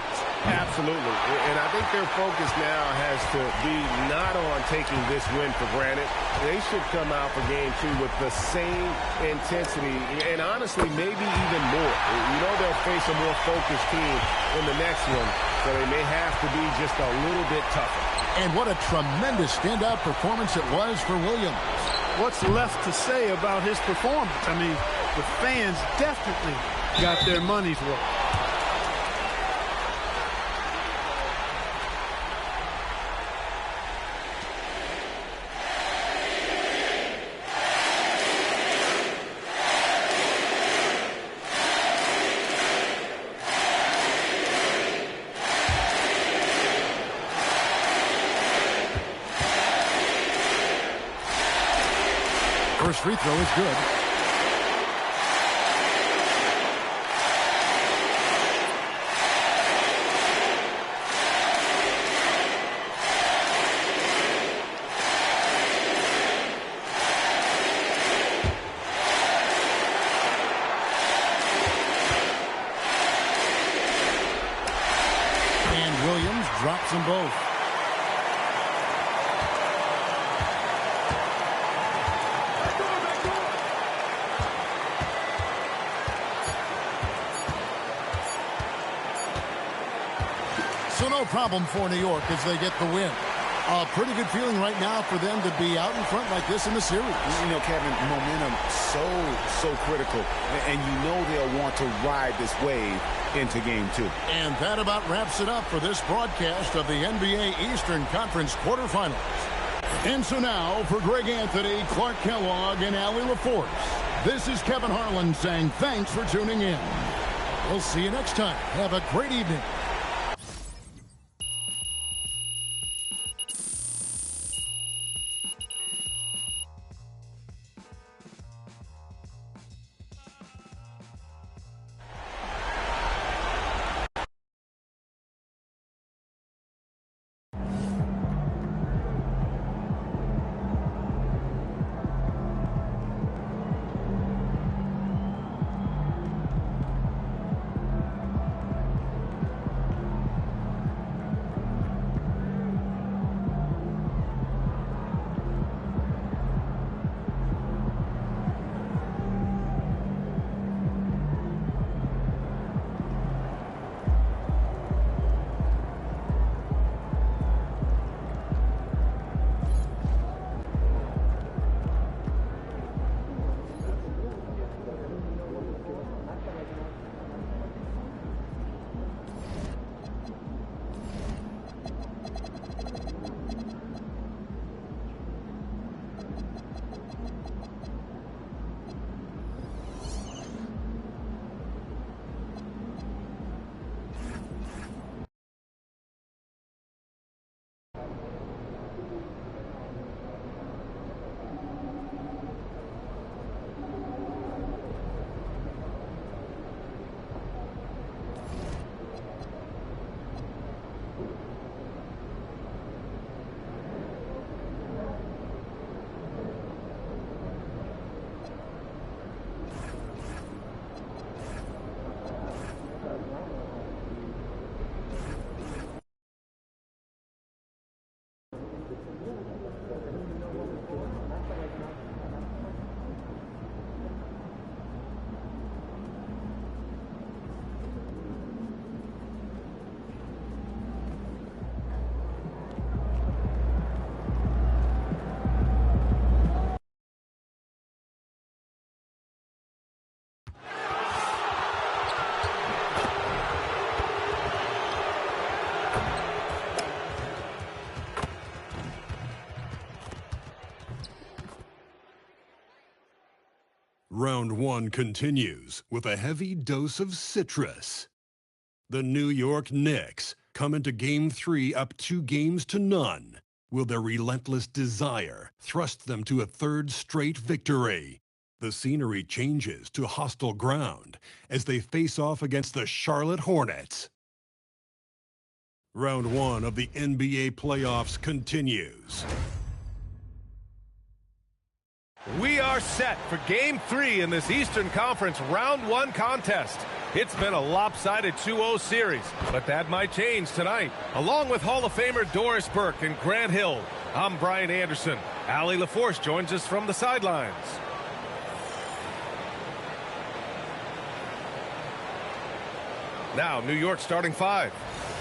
Absolutely. And I think their focus now has to be not on taking this win for granted. They should come out for game 2 with the same intensity and honestly maybe even more. You know they'll face a more focused team in the next one, so they may have to be just a little bit tougher. And what a tremendous standout performance it was for Williams. What's left to say about his performance? I mean, the fans definitely got their money's worth. First free throw is good. And Williams drops them both. So no problem for New York as they get the win. A pretty good feeling right now for them to be out in front like this in the series. You know, Kevin, momentum so critical. And you know they'll want to ride this wave into game 2. And that about wraps it up for this broadcast of the NBA Eastern Conference quarterfinals. And so now for Greg Anthony, Clark Kellogg, and Allie LaForce, this is Kevin Harlan saying thanks for tuning in. We'll see you next time. Have a great evening. Round 1 continues with a heavy dose of citrus. The New York Knicks come into Game 3 up 2-0. Will their relentless desire thrust them to a third straight victory? The scenery changes to hostile ground as they face off against the Charlotte Hornets. – 1 of the NBA playoffs continues. We are set for Game 3 in this Eastern Conference Round 1 contest. It's been a lopsided 2-0 series, but that might change tonight. Along with Hall of Famer Doris Burke and Grant Hill, I'm Brian Anderson. Allie LaForce joins us from the sidelines. Now, New York starting 5.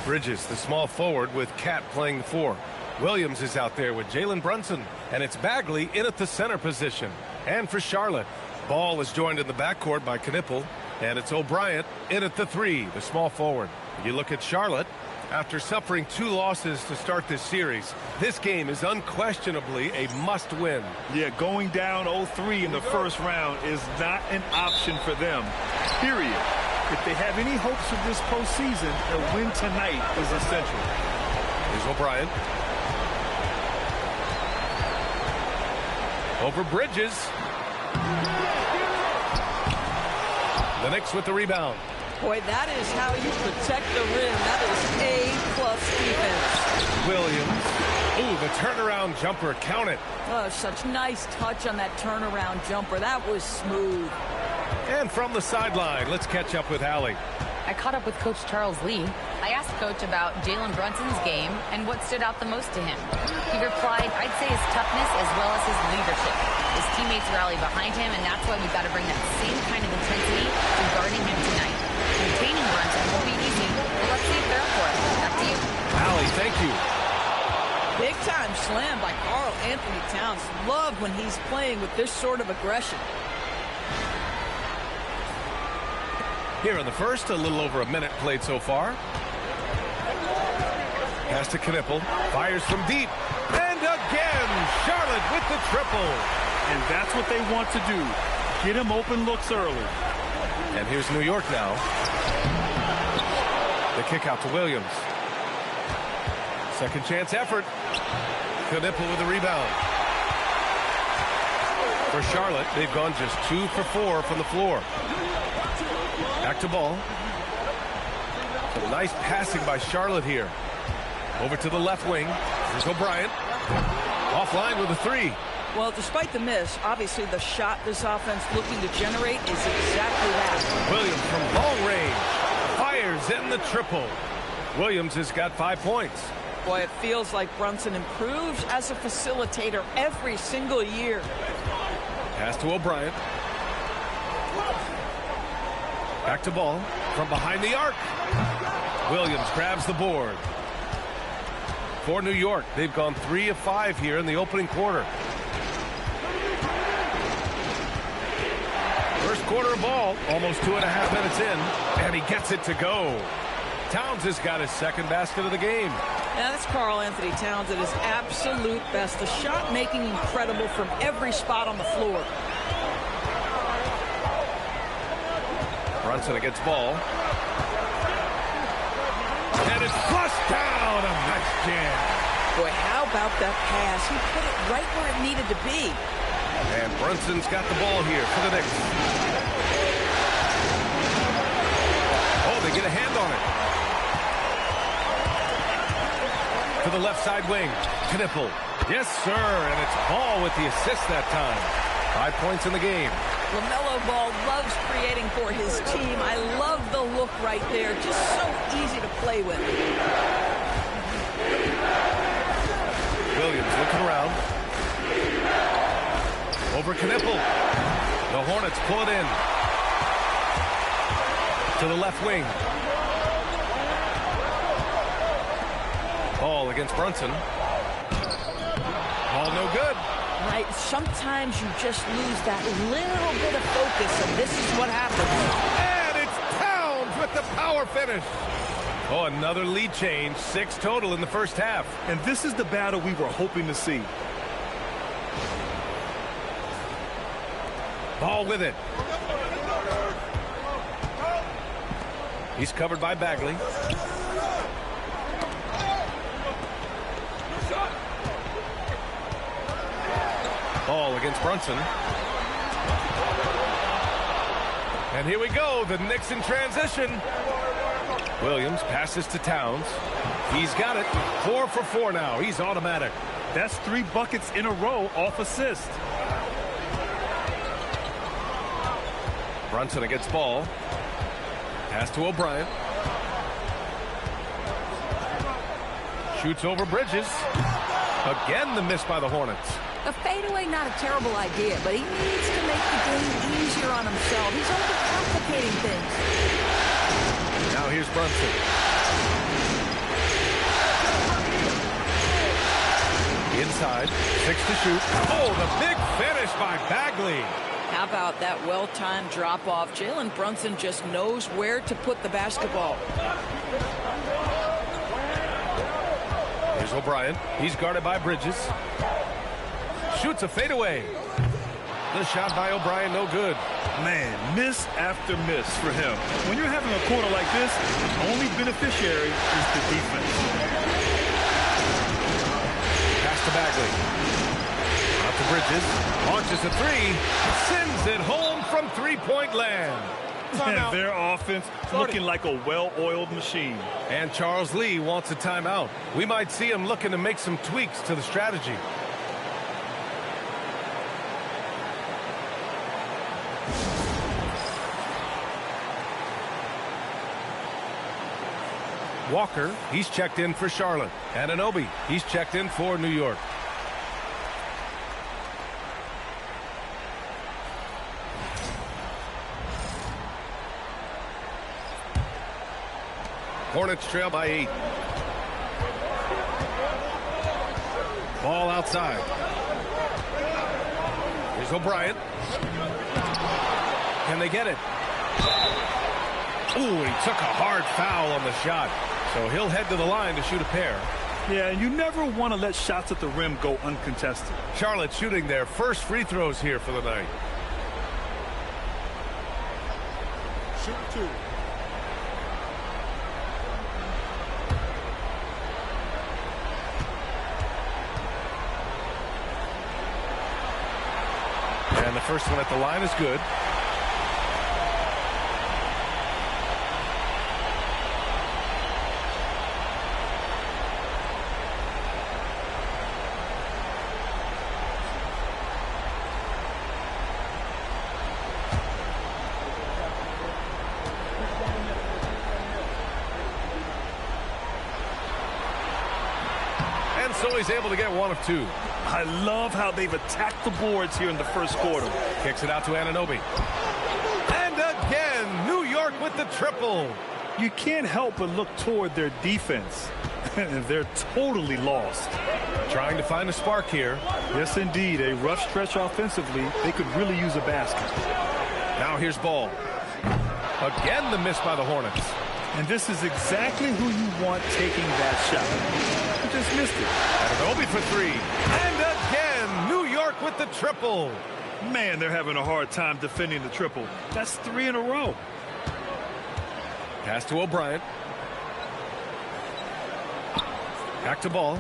Bridges, the small forward, with Cat playing the 4. Williams is out there with Jalen Brunson, and it's Bagley in at the center position. And for Charlotte, Ball is joined in the backcourt by Knipple, and it's O'Brien in at the 3, the small forward. You look at Charlotte. After suffering 2 losses to start this series, this game is unquestionably a must-win. Yeah, going down 0-3 in the first round is not an option for them, period. If they have any hopes of this postseason, a win tonight is essential. Here's O'Brien. Over Bridges. The Knicks with the rebound. Boy, that is how you protect the rim. That is A+ defense. Williams. Ooh, the turnaround jumper. Count it. Oh, such nice touch on that turnaround jumper. That was smooth. And from the sideline, let's catch up with Allie. I caught up with Coach Charles Lee. I asked Coach about Jalen Brunson's game and what stood out the most to him. He replied, I'd say his toughness as well as his leadership. His teammates rally behind him, and that's why we've got to bring that same kind of intensity to guarding him tonight. Containing Brunson won't be easy, but let's see if they're up for it. Back to you. Allie, thank you. Big time slam by Karl Anthony Towns. Love when he's playing with this sort of aggression. Here in the first, a little over a minute played so far. Pass to Knipple. Fires from deep. And again, Charlotte with the triple. And that's what they want to do. Get him open looks early. And here's New York now. The kick out to Williams. Second chance effort. Knipple with the rebound. For Charlotte, they've gone just 2 for 4 from the floor. Back to Ball. Some nice passing by Charlotte here. Over to the left wing. Here's O'Brien. Offline with a 3. Well, despite the miss, obviously the shot this offense looking to generate is exactly that. Williams from long range. Fires in the triple. Williams has got 5 points. Boy, it feels like Brunson improves as a facilitator every single year. Pass to O'Brien. Back to Ball from behind the arc. Williams grabs the board. For New York, they've gone 3 of 5 here in the opening quarter. First quarter ball, almost 2.5 minutes in, and he gets it to go. Towns has got his second basket of the game. Yeah, that's Karl Anthony Towns at his absolute best. The shot making incredible from every spot on the floor. Brunson against Ball. And it's flushed down. A nice jam. Boy, how about that pass? He put it right where it needed to be. And Brunson's got the ball here for the Knicks. Oh, they get a hand on it. To the left side wing. Knipple. Yes, sir. And it's Ball with the assist that time. 5 points in the game. LaMelo Ball loves creating for his team. I love the look right there. Just so easy to play with. Williams looking around. Over Knipple. The Hornets pull it in. To the left wing. Ball against Brunson. Ball no good. Right, sometimes you just lose that little bit of focus, and this is what happens. And it's Towns with the power finish. Oh, another lead change. 6 total in the first half. And this is the battle we were hoping to see. Ball with it. He's covered by Bagley. Ball against Brunson. And here we go, the Knicks in transition. Williams passes to Towns. He's got it. 4 for 4 now. He's automatic. That's 3 buckets in a row off assist. Brunson against ball. Pass to O'Brien. Shoots over Bridges. Again, the miss by the Hornets. A fadeaway, not a terrible idea, but he needs to make the game easier on himself. He's overcomplicating things. Now here's Brunson. Inside, 6 to shoot. Oh, the big finish by Bagley. How about that well-timed drop-off? Jalen Brunson just knows where to put the basketball. Here's O'Brien. He's guarded by Bridges. Shoots a fadeaway. The shot by O'Brien, no good. Man, miss after miss for him. When you're having a quarter like this, the only beneficiary is the defense. Pass to Bagley. Out to Bridges. Launches a three. Sends it home from three-point land. And their offense looking like a well-oiled machine. And Charles Lee wants a timeout. We might see him looking to make some tweaks to the strategy. Walker, he's checked in for Charlotte. And Anunoby, he's checked in for New York. Hornets trail by 8. Ball outside. Here's O'Brien. Can they get it? Ooh, he took a hard foul on the shot. So he'll head to the line to shoot a pair. Yeah, and you never want to let shots at the rim go uncontested. Charlotte shooting their first free throws here for the night. Shoot 2. And the first one at the line is good. So he's able to get 1 of 2. I love how they've attacked the boards here in the first quarter. Kicks it out to Anunoby. And again, New York with the triple. You can't help but look toward their defense. They're totally lost. Trying to find a spark here. Yes, indeed. A rough stretch offensively. They could really use a basket. Now here's Ball. Again, the miss by the Hornets. And this is exactly who you want taking that shot. Just missed it. Anunoby for 3. And again, New York with the triple. Man, they're having a hard time defending the triple. That's 3 in a row. Pass to O'Brien. Back to Ball.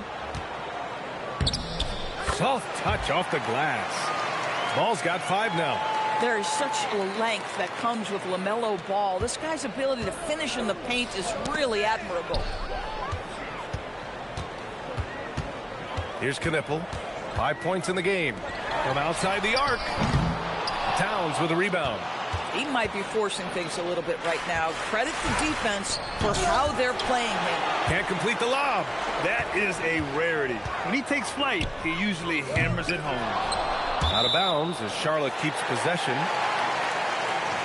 Soft touch off the glass. Ball's got 5 now. There is such length that comes with LaMelo Ball. This guy's ability to finish in the paint is really admirable. Here's Knipple. 5 points in the game. From outside the arc. Towns with a rebound. He might be forcing things a little bit right now. Credit the defense for how they're playing him. Can't complete the lob. That is a rarity. When he takes flight, he usually hammers it home. Out of bounds as Charlotte keeps possession.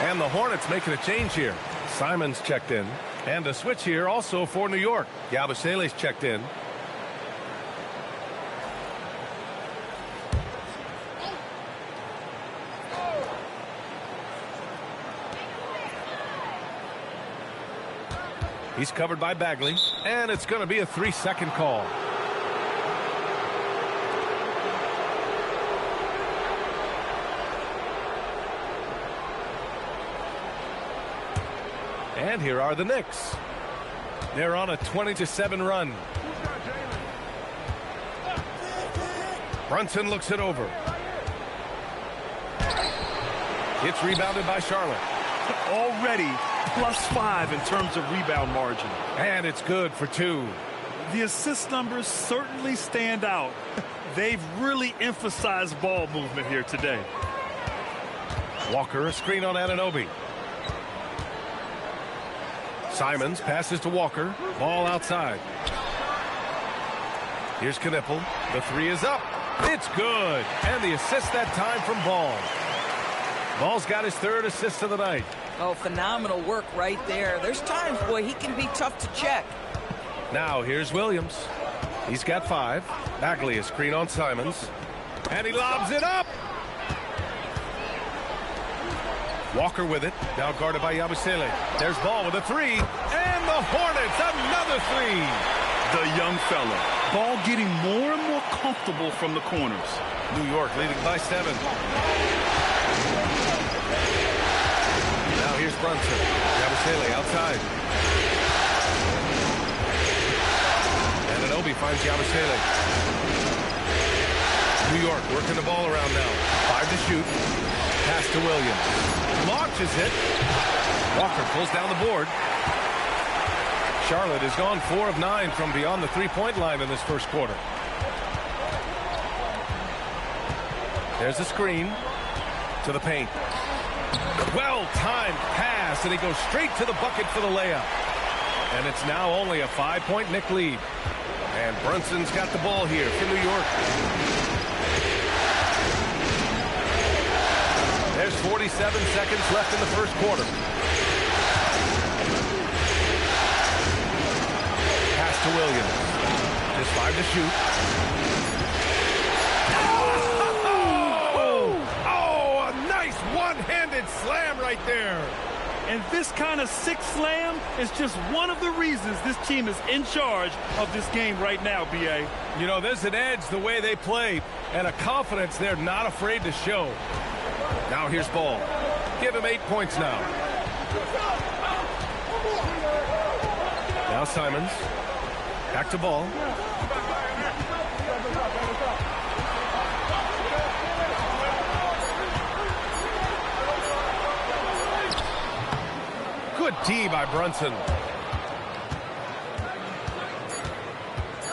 And the Hornets making a change here. Simon's checked in. And a switch here also for New York. Yabusele's checked in. He's covered by Bagley, and it's going to be a 3-second call. And here are the Knicks. They're on a 20-7 run. Brunson looks it over. It's rebounded by Charlotte. Already +5 in terms of rebound margin. And it's good for 2. The assist numbers certainly stand out. They've really emphasized ball movement here today. Walker, a screen on Anunoby. Simons passes to Walker. Ball outside. Here's Knipple. The three is up. It's good. And the assist that time from Ball. Ball's got his third assist of the night. Oh, phenomenal work right there. There's times, boy, he can be tough to check. Now here's Williams. He's got 5. Bagley is screen on Simons. And he lobs it up. Walker with it. Now guarded by Yabusele. There's Ball with a 3. And the Hornets, another 3. The young fella. Ball getting more and more comfortable from the corners. New York leading by 7. Now here's Brunson. Yabusele outside. Ananobi finds Yabusele. New York working the ball around now. 5 to shoot. Pass to Williams. Launches it. Walker pulls down the board. Charlotte has gone 4 of 9 from beyond the three-point line in this first quarter. There's a screen to the paint. Well-timed pass, and he goes straight to the bucket for the layup. And it's now only a 5-point Knick lead. And Brunson's got the ball here for New York. There's 47 seconds left in the first quarter. Pass to Williams. Just 5 to shoot. Oh, a nice one-handed slam right there. And this kind of sick slam is just one of the reasons this team is in charge of this game right now, B.A. You know, there's an edge the way they play and a confidence they're not afraid to show. Now here's Ball. Give him 8 points now. Now Simons. Back to Ball. Good D by Brunson.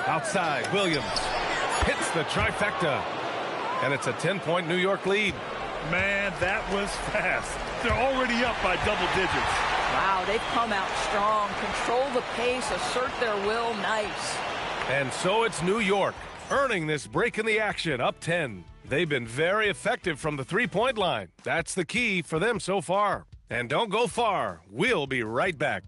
Outside, Williams hits the trifecta. And it's a 10-point New York lead. Man, that was fast. They're already up by double digits. Wow, they've come out strong. Control the pace, assert their will. Nice. And so it's New York earning this break in the action, up 10. They've been very effective from the three-point line. That's the key for them so far. And don't go far. We'll be right back.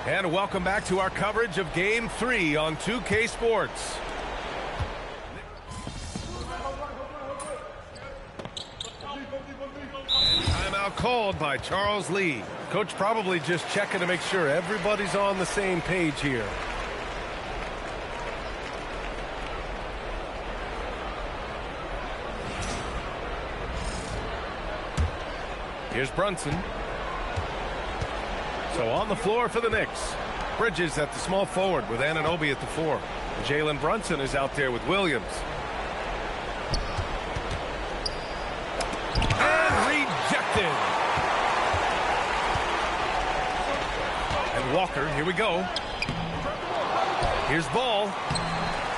And welcome back to our coverage of Game 3 on 2K Sports. Timeout called by Charles Lee. Coach probably just checking to make sure everybody's on the same page here. Here's Brunson. So on the floor for the Knicks. Bridges at the small forward with Anunoby at the 4. Jalen Brunson is out there with Williams. And rejected. And Walker, here we go. Here's Ball.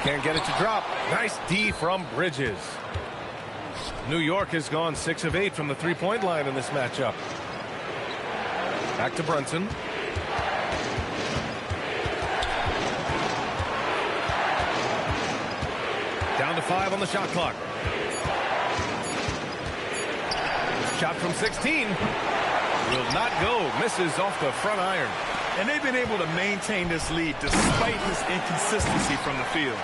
Can't get it to drop. Nice D from Bridges. New York has gone 6 of 8 from the three-point line in this matchup. Back to Brunson. Down to 5 on the shot clock. Shot from 16. Will not go. Misses off the front iron. And they've been able to maintain this lead despite his inconsistency from the field.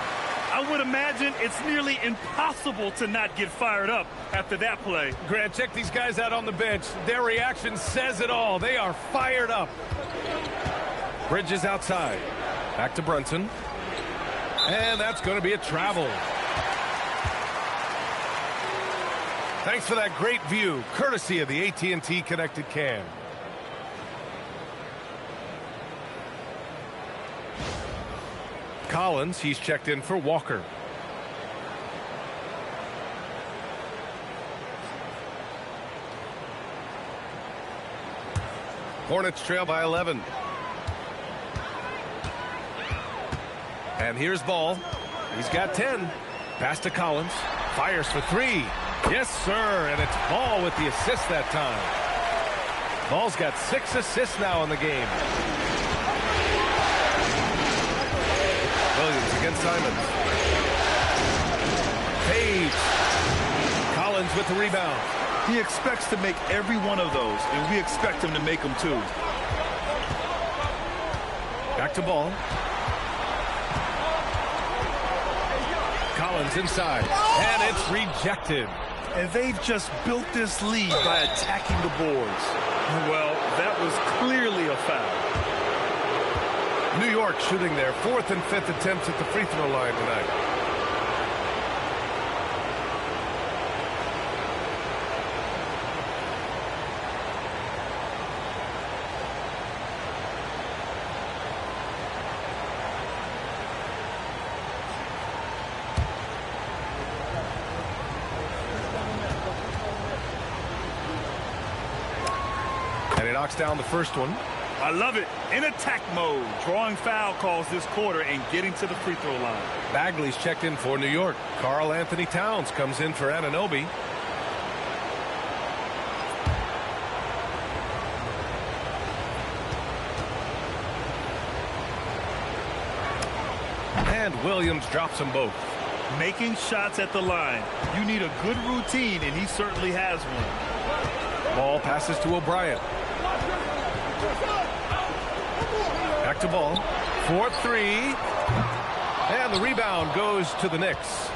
I would imagine it's nearly impossible to not get fired up after that play. Grant, check these guys out on the bench. Their reaction says it all. They are fired up. Bridges outside. Back to Brunson. And that's going to be a travel. Thanks for that great view, courtesy of the AT&T Connected Cam. Collins, he's checked in for Walker. Hornets trail by 11. And here's Ball. He's got 10. Pass to Collins. Fires for 3. Yes, sir. And it's Ball with the assist that time. Ball's got 6 assists now in the game. Williams against Simons. Page. Collins with the rebound. He expects to make every one of those, and we expect him to make them too. Back to Ball. Collins inside, and it's rejected. And they've just built this lead by attacking the boards. Well, that was clearly a foul. New York shooting their 4th and 5th attempts at the free throw line tonight. And he knocks down the first one. I love it. In attack mode, drawing foul calls this quarter and getting to the free throw line. Bagley's checked in for New York. Karl Anthony Towns comes in for Anunoby. And Williams drops them both. Making shots at the line. You need a good routine, and he certainly has one. Ball passes to O'Brien. Back to Ball. 4-3. And the rebound goes to the Knicks.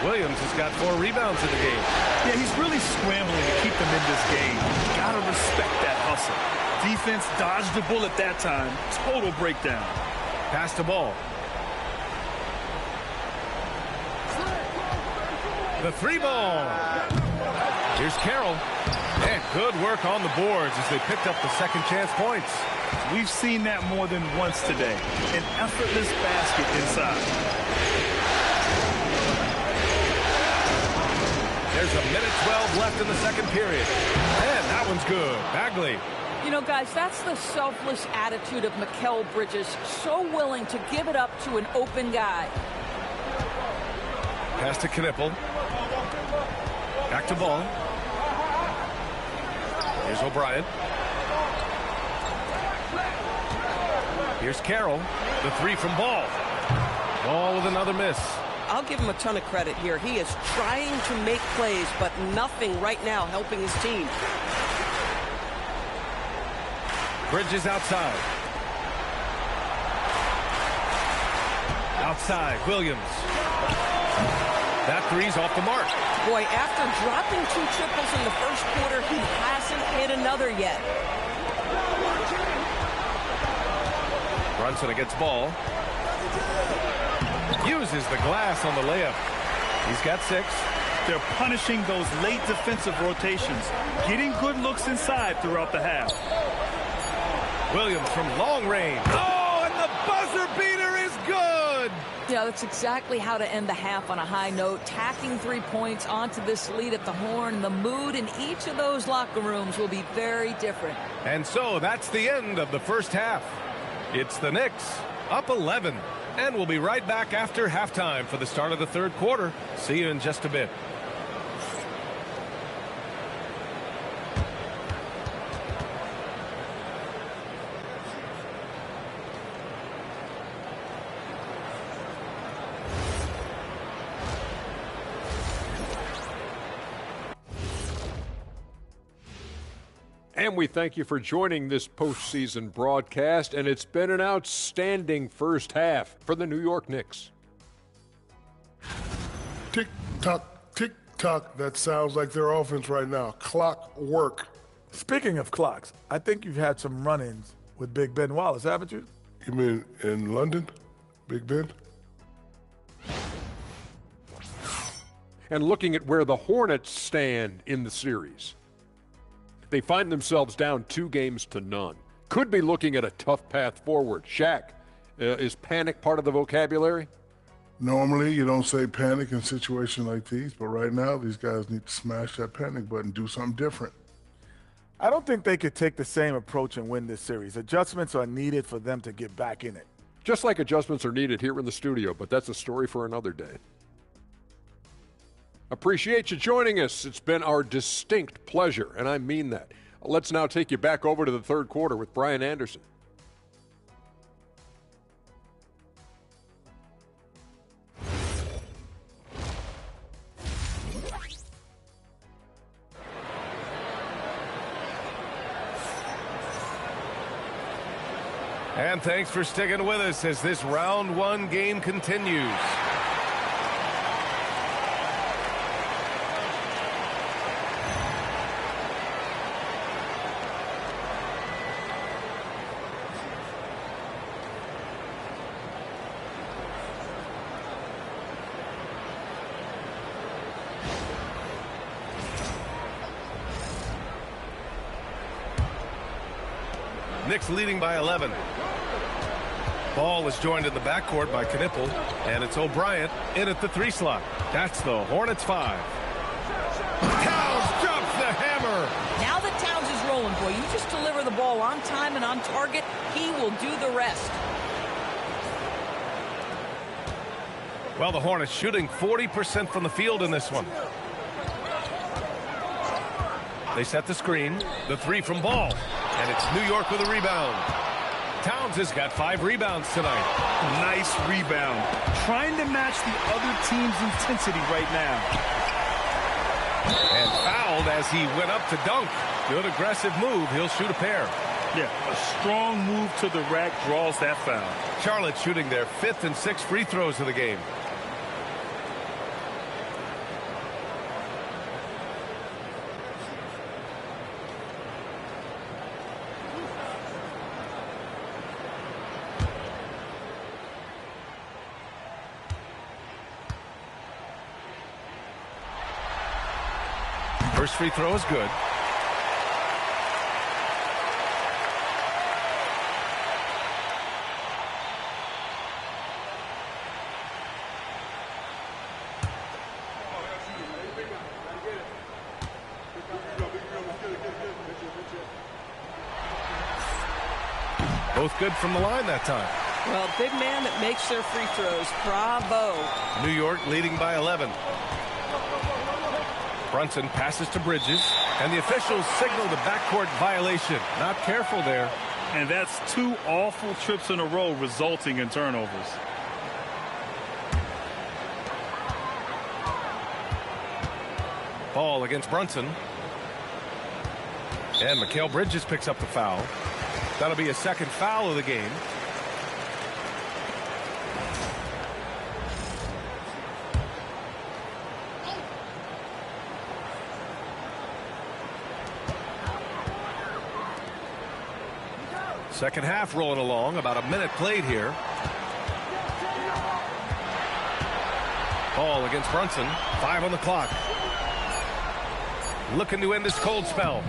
Williams has got 4 rebounds in the game. Yeah, he's really scrambling to keep them in this game. Gotta respect that hustle. Defense dodged the bullet that time. Total breakdown. Pass to Ball. The 3 ball. Here's Carroll. And good work on the boards as they picked up the second chance points. We've seen that more than once today. An effortless basket inside. There's a minute 12 left in the second period. And that one's good. Bagley. You know, guys, that's the selfless attitude of Mikal Bridges. So willing to give it up to an open guy. Pass to Knipple. Back to Ball. Here's O'Brien. Here's Carroll. The 3 from Ball. Ball with another miss. I'll give him a ton of credit here. He is trying to make plays, but nothing right now helping his team. Bridges outside. Outside, Williams. That 3's off the mark. Boy, after dropping 2 triples in the first quarter, he hasn't hit another yet. Brunson against Ball. Uses the glass on the layup. He's got 6. They're punishing those late defensive rotations, getting good looks inside throughout the half. Williams from long range. Oh, and the buzzer beater is good! Yeah, that's exactly how to end the half on a high note. Tacking 3 points onto this lead at the horn. The mood in each of those locker rooms will be very different. And so that's the end of the first half. It's the Knicks up 11. And we'll be right back after halftime for the start of the third quarter. See you in just a bit. And we thank you for joining this postseason broadcast, and it's been an outstanding first half for the New York Knicks. Tick-tock, tick-tock. That sounds like their offense right now. Clock work. Speaking of clocks, I think you've had some run-ins with Big Ben Wallace, haven't you? You mean in London, Big Ben? And looking at where the Hornets stand in the series, they find themselves down 2-0. Could be looking at a tough path forward. Shaq, is panic part of the vocabulary? Normally, you don't say panic in situations like these, but right now, these guys need to smash that panic button, do something different. I don't think they could take the same approach and win this series. Adjustments are needed for them to get back in it. Just like adjustments are needed here in the studio, but that's a story for another day. Appreciate you joining us. It's been our distinct pleasure, and I mean that. Let's now take you back over to the third quarter with Brian Anderson. And thanks for sticking with us as this round one game continues. Knicks leading by 11. Ball is joined in the backcourt by Knippel, and it's O'Brien in at the 3 slot. That's the Hornets 5. Towns drops the hammer. Now that Towns is rolling, boy, you just deliver the ball on time and on target, he will do the rest. Well, the Hornets shooting 40% from the field in this one. They set the screen, the 3 from Ball, and it's New York with a rebound. Towns has got 5 rebounds tonight. Nice rebound. Trying to match the other team's intensity right now. And fouled as he went up to dunk. Good aggressive move. He'll shoot a pair. Yeah, a strong move to the rack draws that foul. Charlotte shooting their 5th and 6th free throws of the game. First free throw is good. Both good from the line that time. Well, big man that makes their free throws. Bravo. New York leading by 11. Brunson passes to Bridges, and the officials signal the backcourt violation. Not careful there. And that's 2 awful trips in a row resulting in turnovers. Ball against Brunson. And Mikal Bridges picks up the foul. That'll be a 2nd foul of the game. Second half rolling along, about a minute played here. Ball against Brunson, 5 on the clock. Looking to end this cold spell.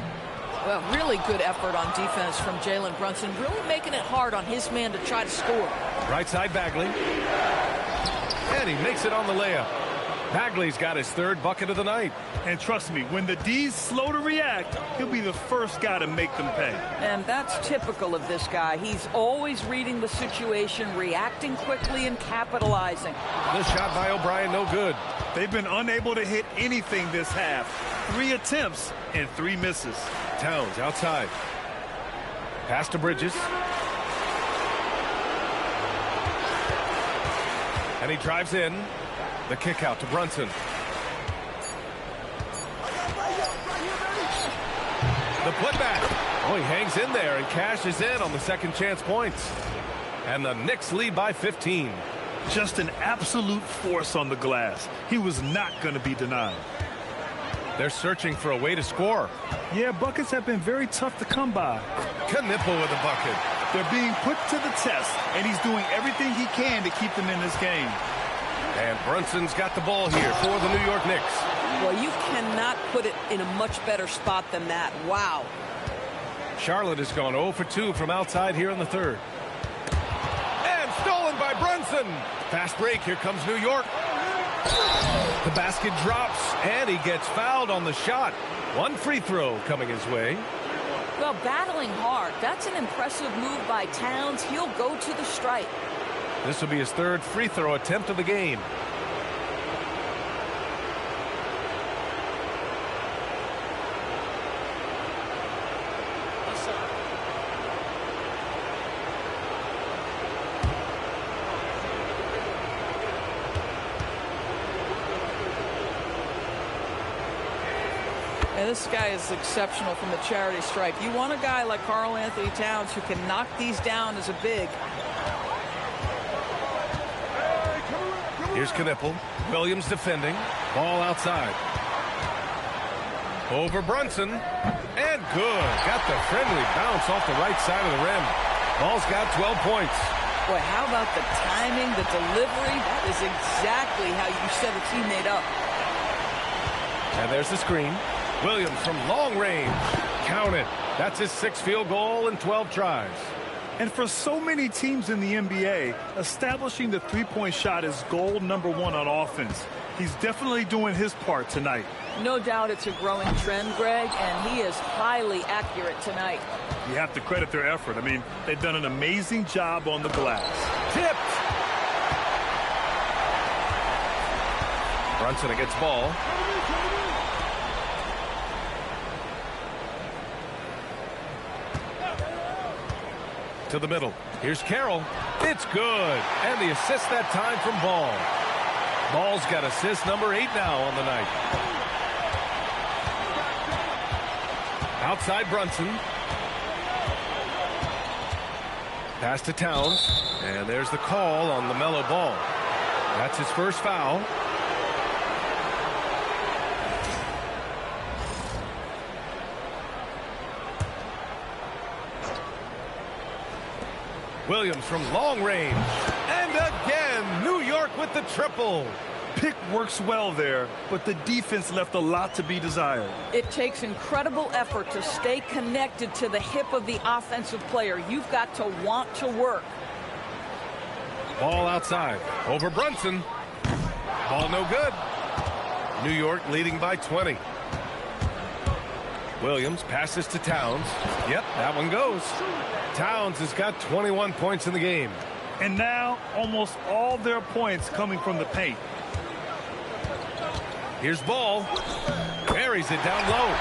Well, really good effort on defense from Jalen Brunson, really making it hard on his man to try to score. Right side Bagley. And he makes it on the layup. Bagley's got his 3rd bucket of the night. And trust me, when the D's slow to react, he'll be the first guy to make them pay. And that's typical of this guy. He's always reading the situation, reacting quickly, and capitalizing. The shot by O'Brien, no good. They've been unable to hit anything this half. 3 attempts and 3 misses. Towns outside. Pass to Bridges. And he drives in. The kick out to Brunson. The putback. Oh, he hangs in there and cashes in on the second chance points. And the Knicks lead by 15. Just an absolute force on the glass. He was not going to be denied. They're searching for a way to score. Yeah, buckets have been very tough to come by. Knippel with a bucket. They're being put to the test, and he's doing everything he can to keep them in this game. And Brunson's got the ball here for the New York Knicks. Well, you cannot put it in a much better spot than that. Wow. Charlotte has gone 0 for 2 from outside here in the 3rd. And stolen by Brunson. Fast break. Here comes New York. The basket drops, and he gets fouled on the shot. 1 free throw coming his way. Well, battling hard. That's an impressive move by Towns. He'll go to the stripe. This will be his third free throw attempt of the game. And this guy is exceptional from the charity stripe. You want a guy like Karl Anthony Towns who can knock these down as a big. Here's Knipple. Williams defending. Ball outside. Over Brunson. And good. Got the friendly bounce off the right side of the rim. Ball's got 12 points. Boy, how about the timing, the delivery? That is exactly how you set a teammate up. And there's the screen. Williams from long range. Count it. That's his 6th field goal in 12 tries. And for so many teams in the NBA, establishing the three-point shot is goal number 1 on offense. He's definitely doing his part tonight. No doubt it's a growing trend, Greg, and he is highly accurate tonight. You have to credit their effort. I mean, they've done an amazing job on the glass. Tipped. Brunson against ball. To the middle. Here's Carroll. It's good. And the assist that time from Ball. Ball's got assist number 8 now on the night. Outside Brunson. Pass to Towns. And there's the call on LaMelo Ball. That's his first foul. Williams from long range. And again, New York with the triple. Pick works well there, but the defense left a lot to be desired. It takes incredible effort to stay connected to the hip of the offensive player. You've got to want to work. Ball outside. Over Brunson. Ball no good. New York leading by 20. Williams passes to Towns. Yep, that one goes. Towns has got 21 points in the game. And now almost all their points coming from the paint. Here's Ball. Buries it down low.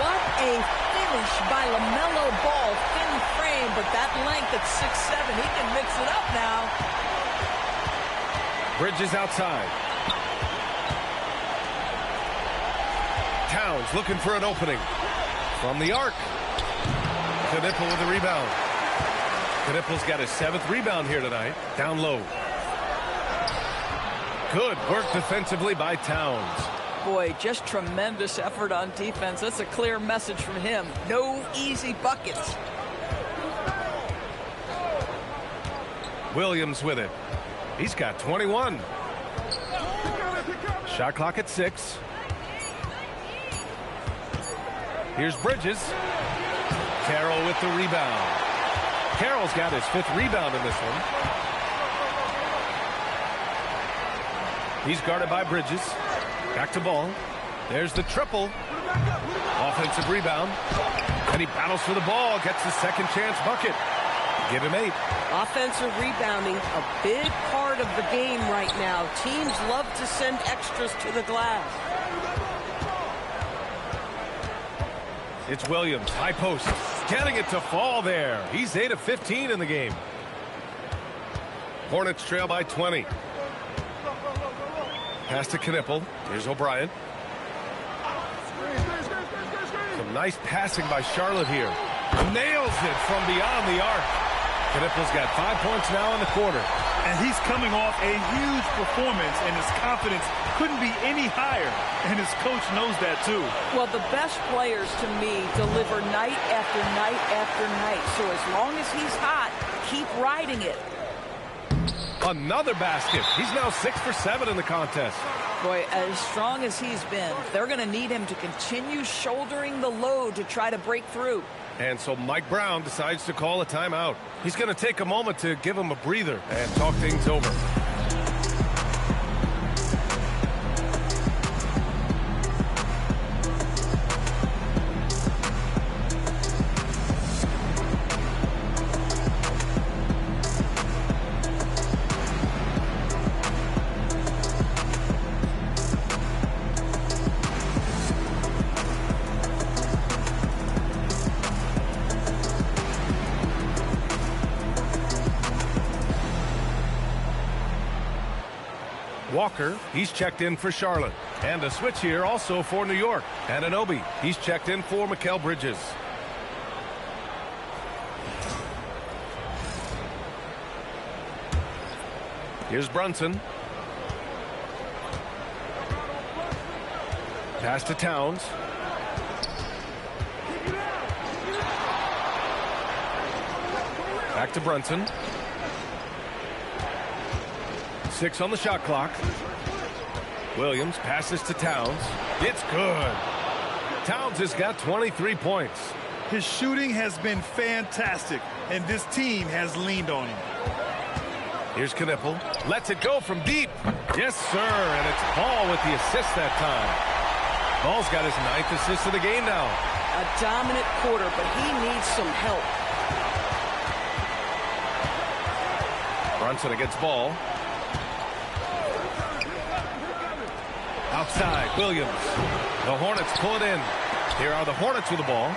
What a finish by LaMelo Ball. Thin frame, but that length at 6'7", he can mix it up now. Bridges outside. Towns looking for an opening. From the arc. Knipple with the rebound. Knipple's got his 7th rebound here tonight. Down low. Good work defensively by Towns. Boy, just tremendous effort on defense. That's a clear message from him. No easy buckets. Williams with it. He's got 21. Shot clock at 6. Here's Bridges. Carroll with the rebound. Carroll's got his 5th rebound in this one. He's guarded by Bridges. Back to Ball. There's the triple. Offensive rebound. And he battles for the ball. Gets his 2nd chance bucket. Give him 8. Offensive rebounding, a big part of the game right now. Teams love to send extras to the glass. It's Williams, high post, getting it to fall there. He's 8 of 15 in the game. Hornets trail by 20. Pass to Knipple. Here's O'Brien. Some nice passing by Charlotte here. Nails it from beyond the arc. Knipple's got 5 points now in the quarter. And he's coming off a huge performance, and his confidence couldn't be any higher. And his coach knows that, too. Well, the best players, to me, deliver night after night after night. So as long as he's hot, keep riding it. Another basket. He's now 6 for 7 in the contest. Boy, as strong as he's been, they're going to need him to continue shouldering the load to try to break through. And so Mike Brown decides to call a timeout. He's going to take a moment to give him a breather and talk things over. Walker, he's checked in for Charlotte. And a switch here also for New York. Anunoby, he's checked in for Mikal Bridges. Here's Brunson. Pass to Towns. Back to Brunson. 6 on the shot clock. Williams passes to Towns. It's good. Towns has got 23 points. His shooting has been fantastic, and this team has leaned on him. Here's Knipple. Lets it go from deep. Yes, sir. And it's Ball with the assist that time. Ball's got his 9th assist of the game now. A dominant quarter, but he needs some help. Brunson against Ball. Outside, Williams. The Hornets pull it in. Here are the Hornets with the ball.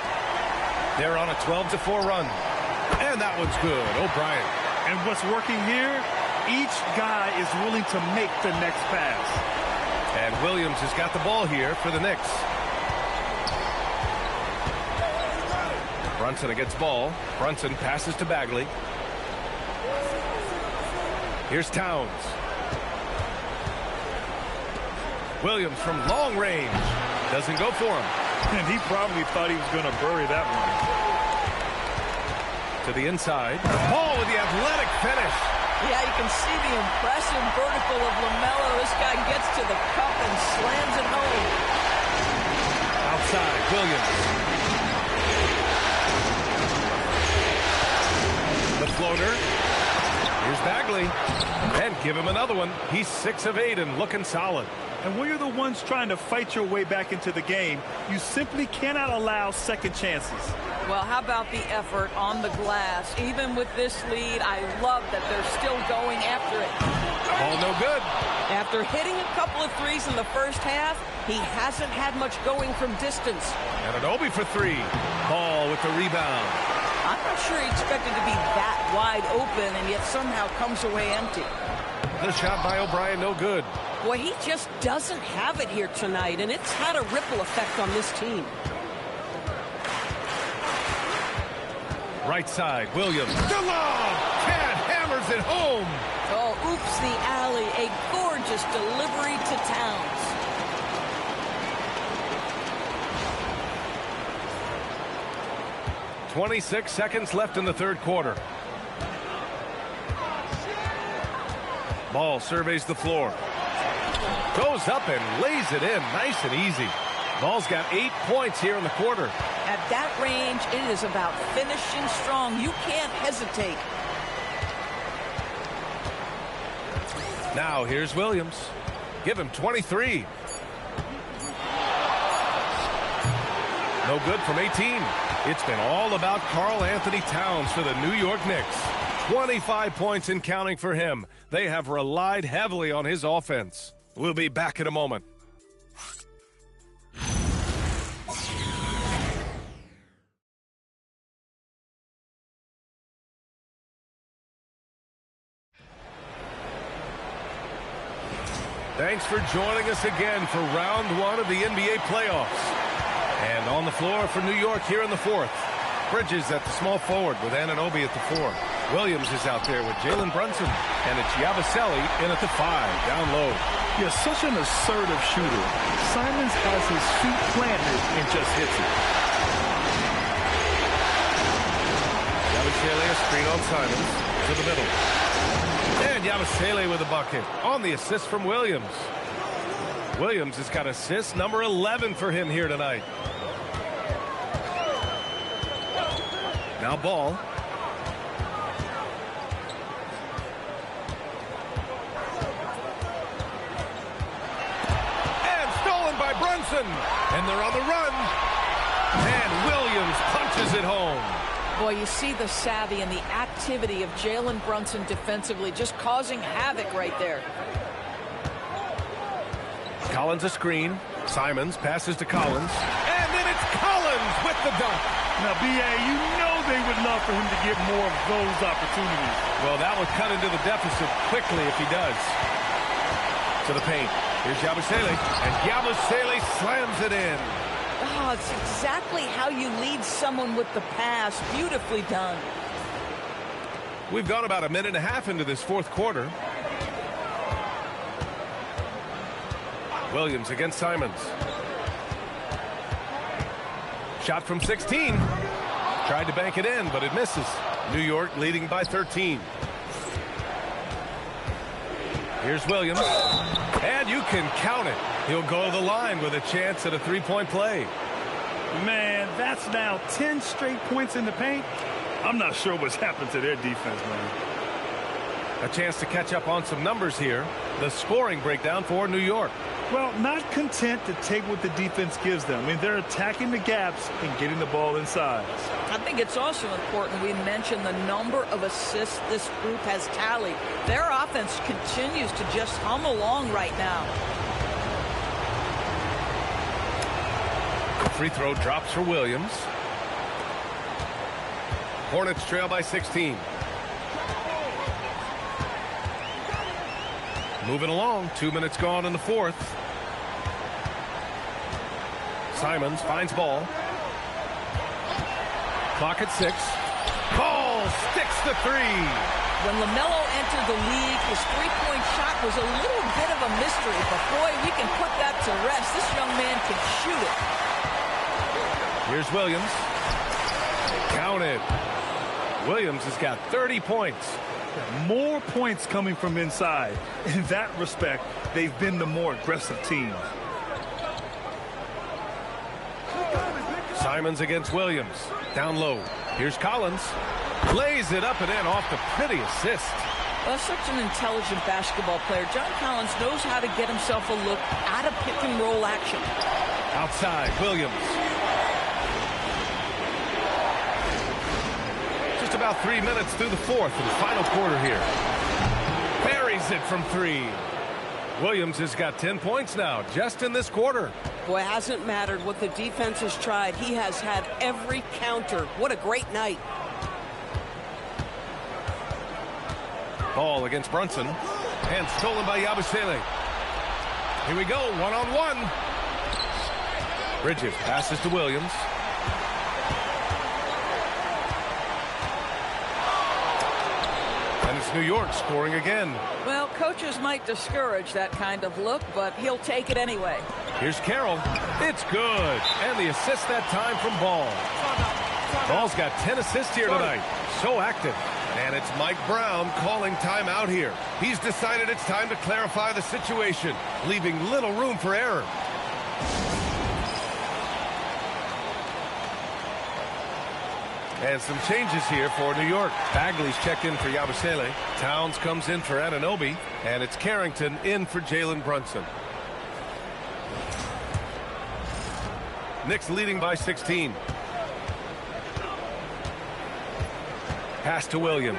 They're on a 12-4 run. And that one's good. O'Brien. And what's working here, each guy is willing to make the next pass. And Williams has got the ball here for the Knicks. Brunson against Ball. Brunson passes to Bagley. Here's Towns. Williams from long range. Doesn't go for him. And he probably thought he was going to bury that one. To the inside. Ball with the athletic finish. Yeah, you can see the impressive vertical of LaMelo. This guy gets to the cup and slams it home. Outside, Williams. The floater. Here's Bagley. And give him another one. He's 6 of 8 and looking solid. And when you're the ones trying to fight your way back into the game, you simply cannot allow second chances. Well, how about the effort on the glass? Even with this lead, I love that they're still going after it. Ball no good. After hitting a couple of threes in the first half, he hasn't had much going from distance. Anunoby for 3. Ball with the rebound. I'm not sure he expected to be that wide open and yet somehow comes away empty. The shot by O'Brien no good. Boy, he just doesn't have it here tonight, and it's had a ripple effect on this team. Right side, Williams. The lob! Cat hammers it home. Oh, oops, the alley. A gorgeous delivery to Towns. .26 seconds left in the third quarter. Ball surveys the floor. Goes up and lays it in nice and easy. Ball's got 8 points here in the quarter. At that range, it is about finishing strong. You can't hesitate. Now here's Williams. Give him 23. No good from 18. It's been all about Karl Anthony Towns for the New York Knicks. 25 points and counting for him. They have relied heavily on his offense. We'll be back in a moment. Thanks for joining us again for round 1 of the NBA playoffs. And on the floor for New York here in the fourth. Bridges at the small forward with Anunoby at the 4. Williams is out there with Jalen Brunson. And it's Yabusele in at the 5, down low. You're such an assertive shooter. Simons has his feet planted and just hits it. Yabusele a screen on Simons to the middle. And Yabusele with a bucket on the assist from Williams. Williams has got assist number 11 for him here tonight. Now Ball. And stolen by Brunson. And they're on the run. And Williams punches it home. Boy, you see the savvy and the activity of Jalen Brunson defensively, just causing havoc right there. Collins a screen. Simons passes to Collins. And then it's Collins with the dunk. Now, B.A., you know they would love for him to get more of those opportunities. Well, that would cut into the deficit quickly if he does. To the paint. Here's Yabusele. And Yabusele slams it in. Oh, it's exactly how you lead someone with the pass. Beautifully done. We've gone about a minute and a half into this fourth quarter. Williams against Simons. Shot from 16. Tried to bank it in, but it misses. New York leading by 13. Here's Williams. And you can count it. He'll go to the line with a chance at a three-point play. Man, that's now 10 straight points in the paint. I'm not sure what's happened to their defense, man. A chance to catch up on some numbers here. The scoring breakdown for New York. Well, not content to take what the defense gives them. I mean, they're attacking the gaps and getting the ball inside. I think it's also important we mention the number of assists this group has tallied. Their offense continues to just hum along right now. The free throw drops for Williams. Hornets trail by 16. Moving along, 2 minutes gone in the fourth. Simons finds ball. Clock at 6. Ball sticks the three. When LaMelo entered the league, his three-point shot was a little bit of a mystery, but boy, we can put that to rest. This young man can shoot it. Here's Williams. Count it. Williams has got 30 points. More points coming from inside. In that respect, they've been the more aggressive team. Simons against Williams. Down low. Here's Collins. Lays it up and in off the pretty assist. Well, such an intelligent basketball player. John Collins knows how to get himself a look out of pick-and-roll action. Outside, Williams. Just about 3 minutes through the fourth and final quarter here. Buries it from 3. Williams has got 10 points now, just in this quarter. Boy, it hasn't mattered what the defense has tried. He has had every counter. What a great night. Ball against Brunson. And stolen by Yabusele. Here we go, one-on-one. Bridges passes to Williams. And it's New York scoring again. Well, coaches might discourage that kind of look, but he'll take it anyway. Here's Carroll. It's good. And the assist that time from Ball. Ball's got 10 assists here tonight. So active. And it's Mike Brown calling timeout here. He's decided it's time to clarify the situation, leaving little room for error. And some changes here for New York. Bagley's checked in for Yabusele. Towns comes in for Anunoby. And it's Carrington in for Jalen Brunson. Knicks leading by 16. Pass to Williams.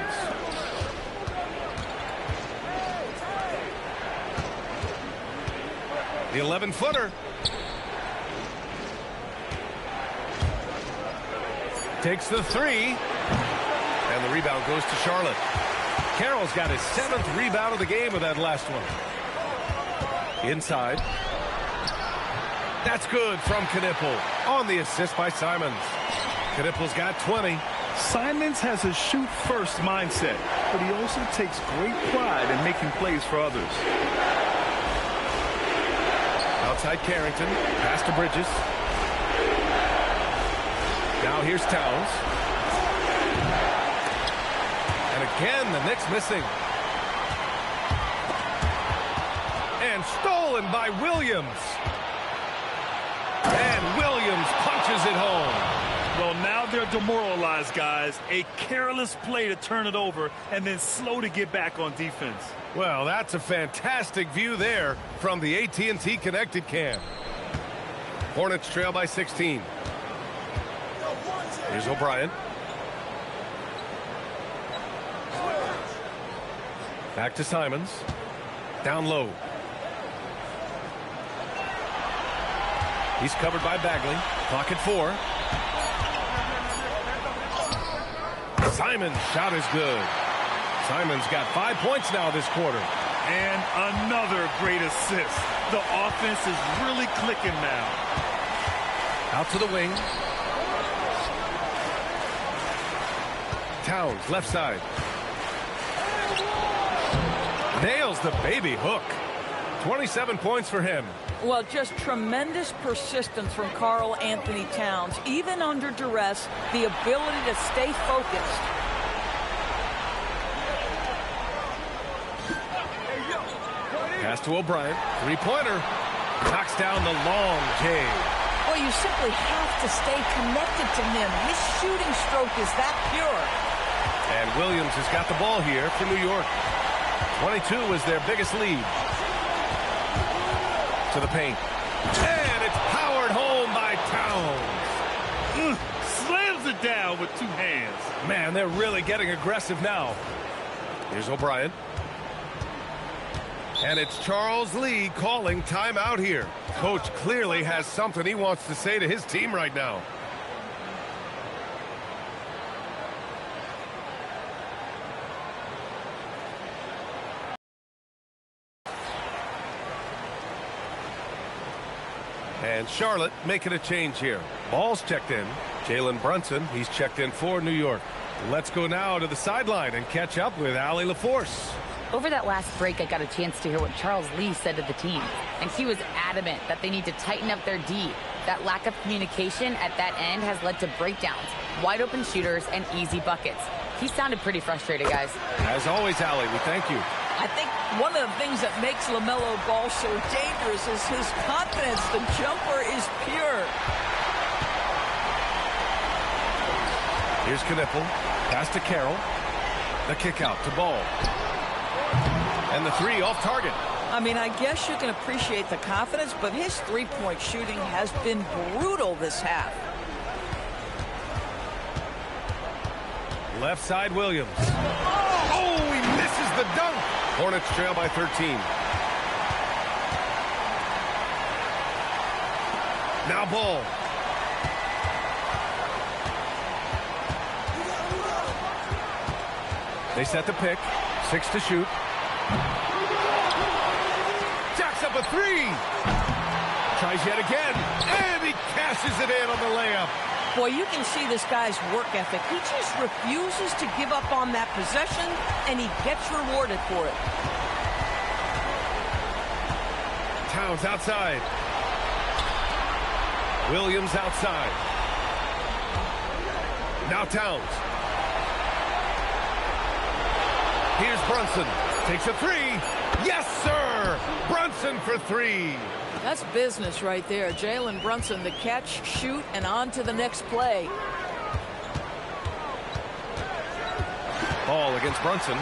The 11-footer. Takes the 3. And the rebound goes to Charlotte. Carroll's got his 7th rebound of the game with that last one. Inside. That's good from Knipple on the assist by Simons. Knipple's got 20. Simons has a shoot-first mindset, but he also takes great pride in making plays for others. Outside Carrington. Pass to Bridges. Now here's Towns. And again, the Knicks missing. And stolen by Williams. And Williams punches it home. Well, now they're demoralized, guys. A careless play to turn it over and then slow to get back on defense. Well, that's a fantastic view there from the AT&T Connected Cam. Hornets trail by 16. Here's O'Brien. Back to Simons. Down low. He's covered by Bagley. Clock at 4. Simons' shot is good. Simons got 5 points now this quarter. And another great assist. The offense is really clicking now. Out to the wing. Towns, left side. Nails the baby hook. 27 points for him. Well, just tremendous persistence from Karl Anthony Towns. Even under duress, the ability to stay focused. Pass to O'Brien. Three-pointer. Knocks down the long J. Well, you simply have to stay connected to him. His shooting stroke is that pure. And Williams has got the ball here for New York. 22 is their biggest lead. To the paint. And it's powered home by Towns. Slams it down with two hands. Man, they're really getting aggressive now. Here's O'Brien. And it's Charles Lee calling timeout here. Coach clearly has something he wants to say to his team right now. And Charlotte making a change here. Ball's checked in. Jalen Brunson, he's checked in for New York. Let's go now to the sideline and catch up with Allie LaForce. Over that last break, I got a chance to hear what Charles Lee said to the team. And he was adamant that they need to tighten up their D. That lack of communication at that end has led to breakdowns, wide open shooters, and easy buckets. He sounded pretty frustrated, guys. As always, Allie, we thank you. I think one of the things that makes LaMelo Ball so dangerous is his confidence. The jumper is pure. Here's Knipple. Pass to Carroll. The kick out to Ball. And the three off target. I mean, I guess you can appreciate the confidence, but his three-point shooting has been brutal this half. Left side, Williams. Oh, he misses the dunk. Hornets trail by 13. Now Ball. They set the pick. 6 to shoot. Jacks up a three. Tries yet again. And he cashes it in on the layup. Boy, you can see this guy's work ethic. He just refuses to give up on that possession, and he gets rewarded for it. Towns outside. Williams outside. Now Towns. Here's Brunson. Takes a three. Yes, sir! Brunson for three. That's business right there. Jalen Brunson, the catch, shoot, and on to the next play. Ball against Brunson.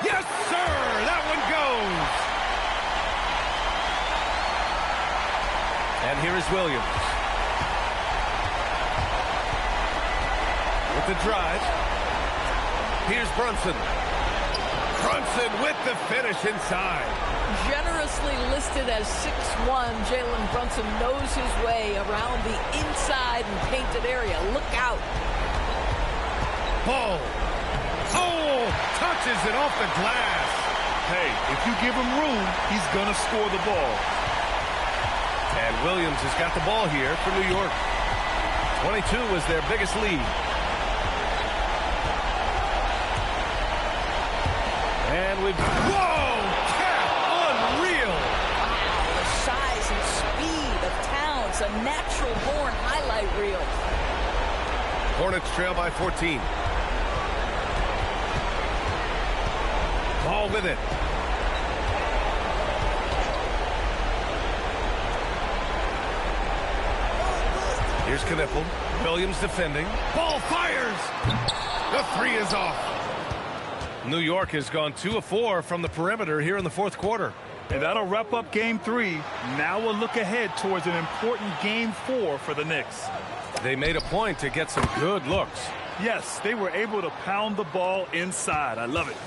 Yes, sir! That one goes! And here is Williams. With the drive. Here's Brunson. Brunson with the finish inside. Generously listed as 6'1", Jalen Brunson knows his way around the inside and painted area. Look out. Ball. Oh, touches it off the glass. Hey, if you give him room, he's going to score the ball. And Williams has got the ball here for New York. 22 was their biggest lead. And we've... Whoa! Cap! Unreal! Wow, the size and speed of Towns, a natural-born highlight reel. Hornets trail by 14. Ball with it. Here's Knipple. Williams defending. Ball fires! The three is off. New York has gone 2 of 4 from the perimeter here in the fourth quarter. And that'll wrap up Game 3. Now we'll look ahead towards an important Game 4 for the Knicks. They made a point to get some good looks. Yes, they were able to pound the ball inside. I love it.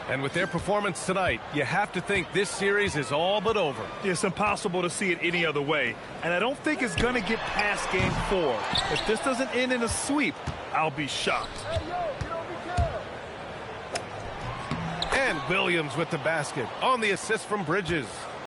And with their performance tonight, you have to think this series is all but over. It's impossible to see it any other way. And I don't think it's going to get past Game 4. If this doesn't end in a sweep, I'll be shocked. And Williams with the basket on the assist from Bridges.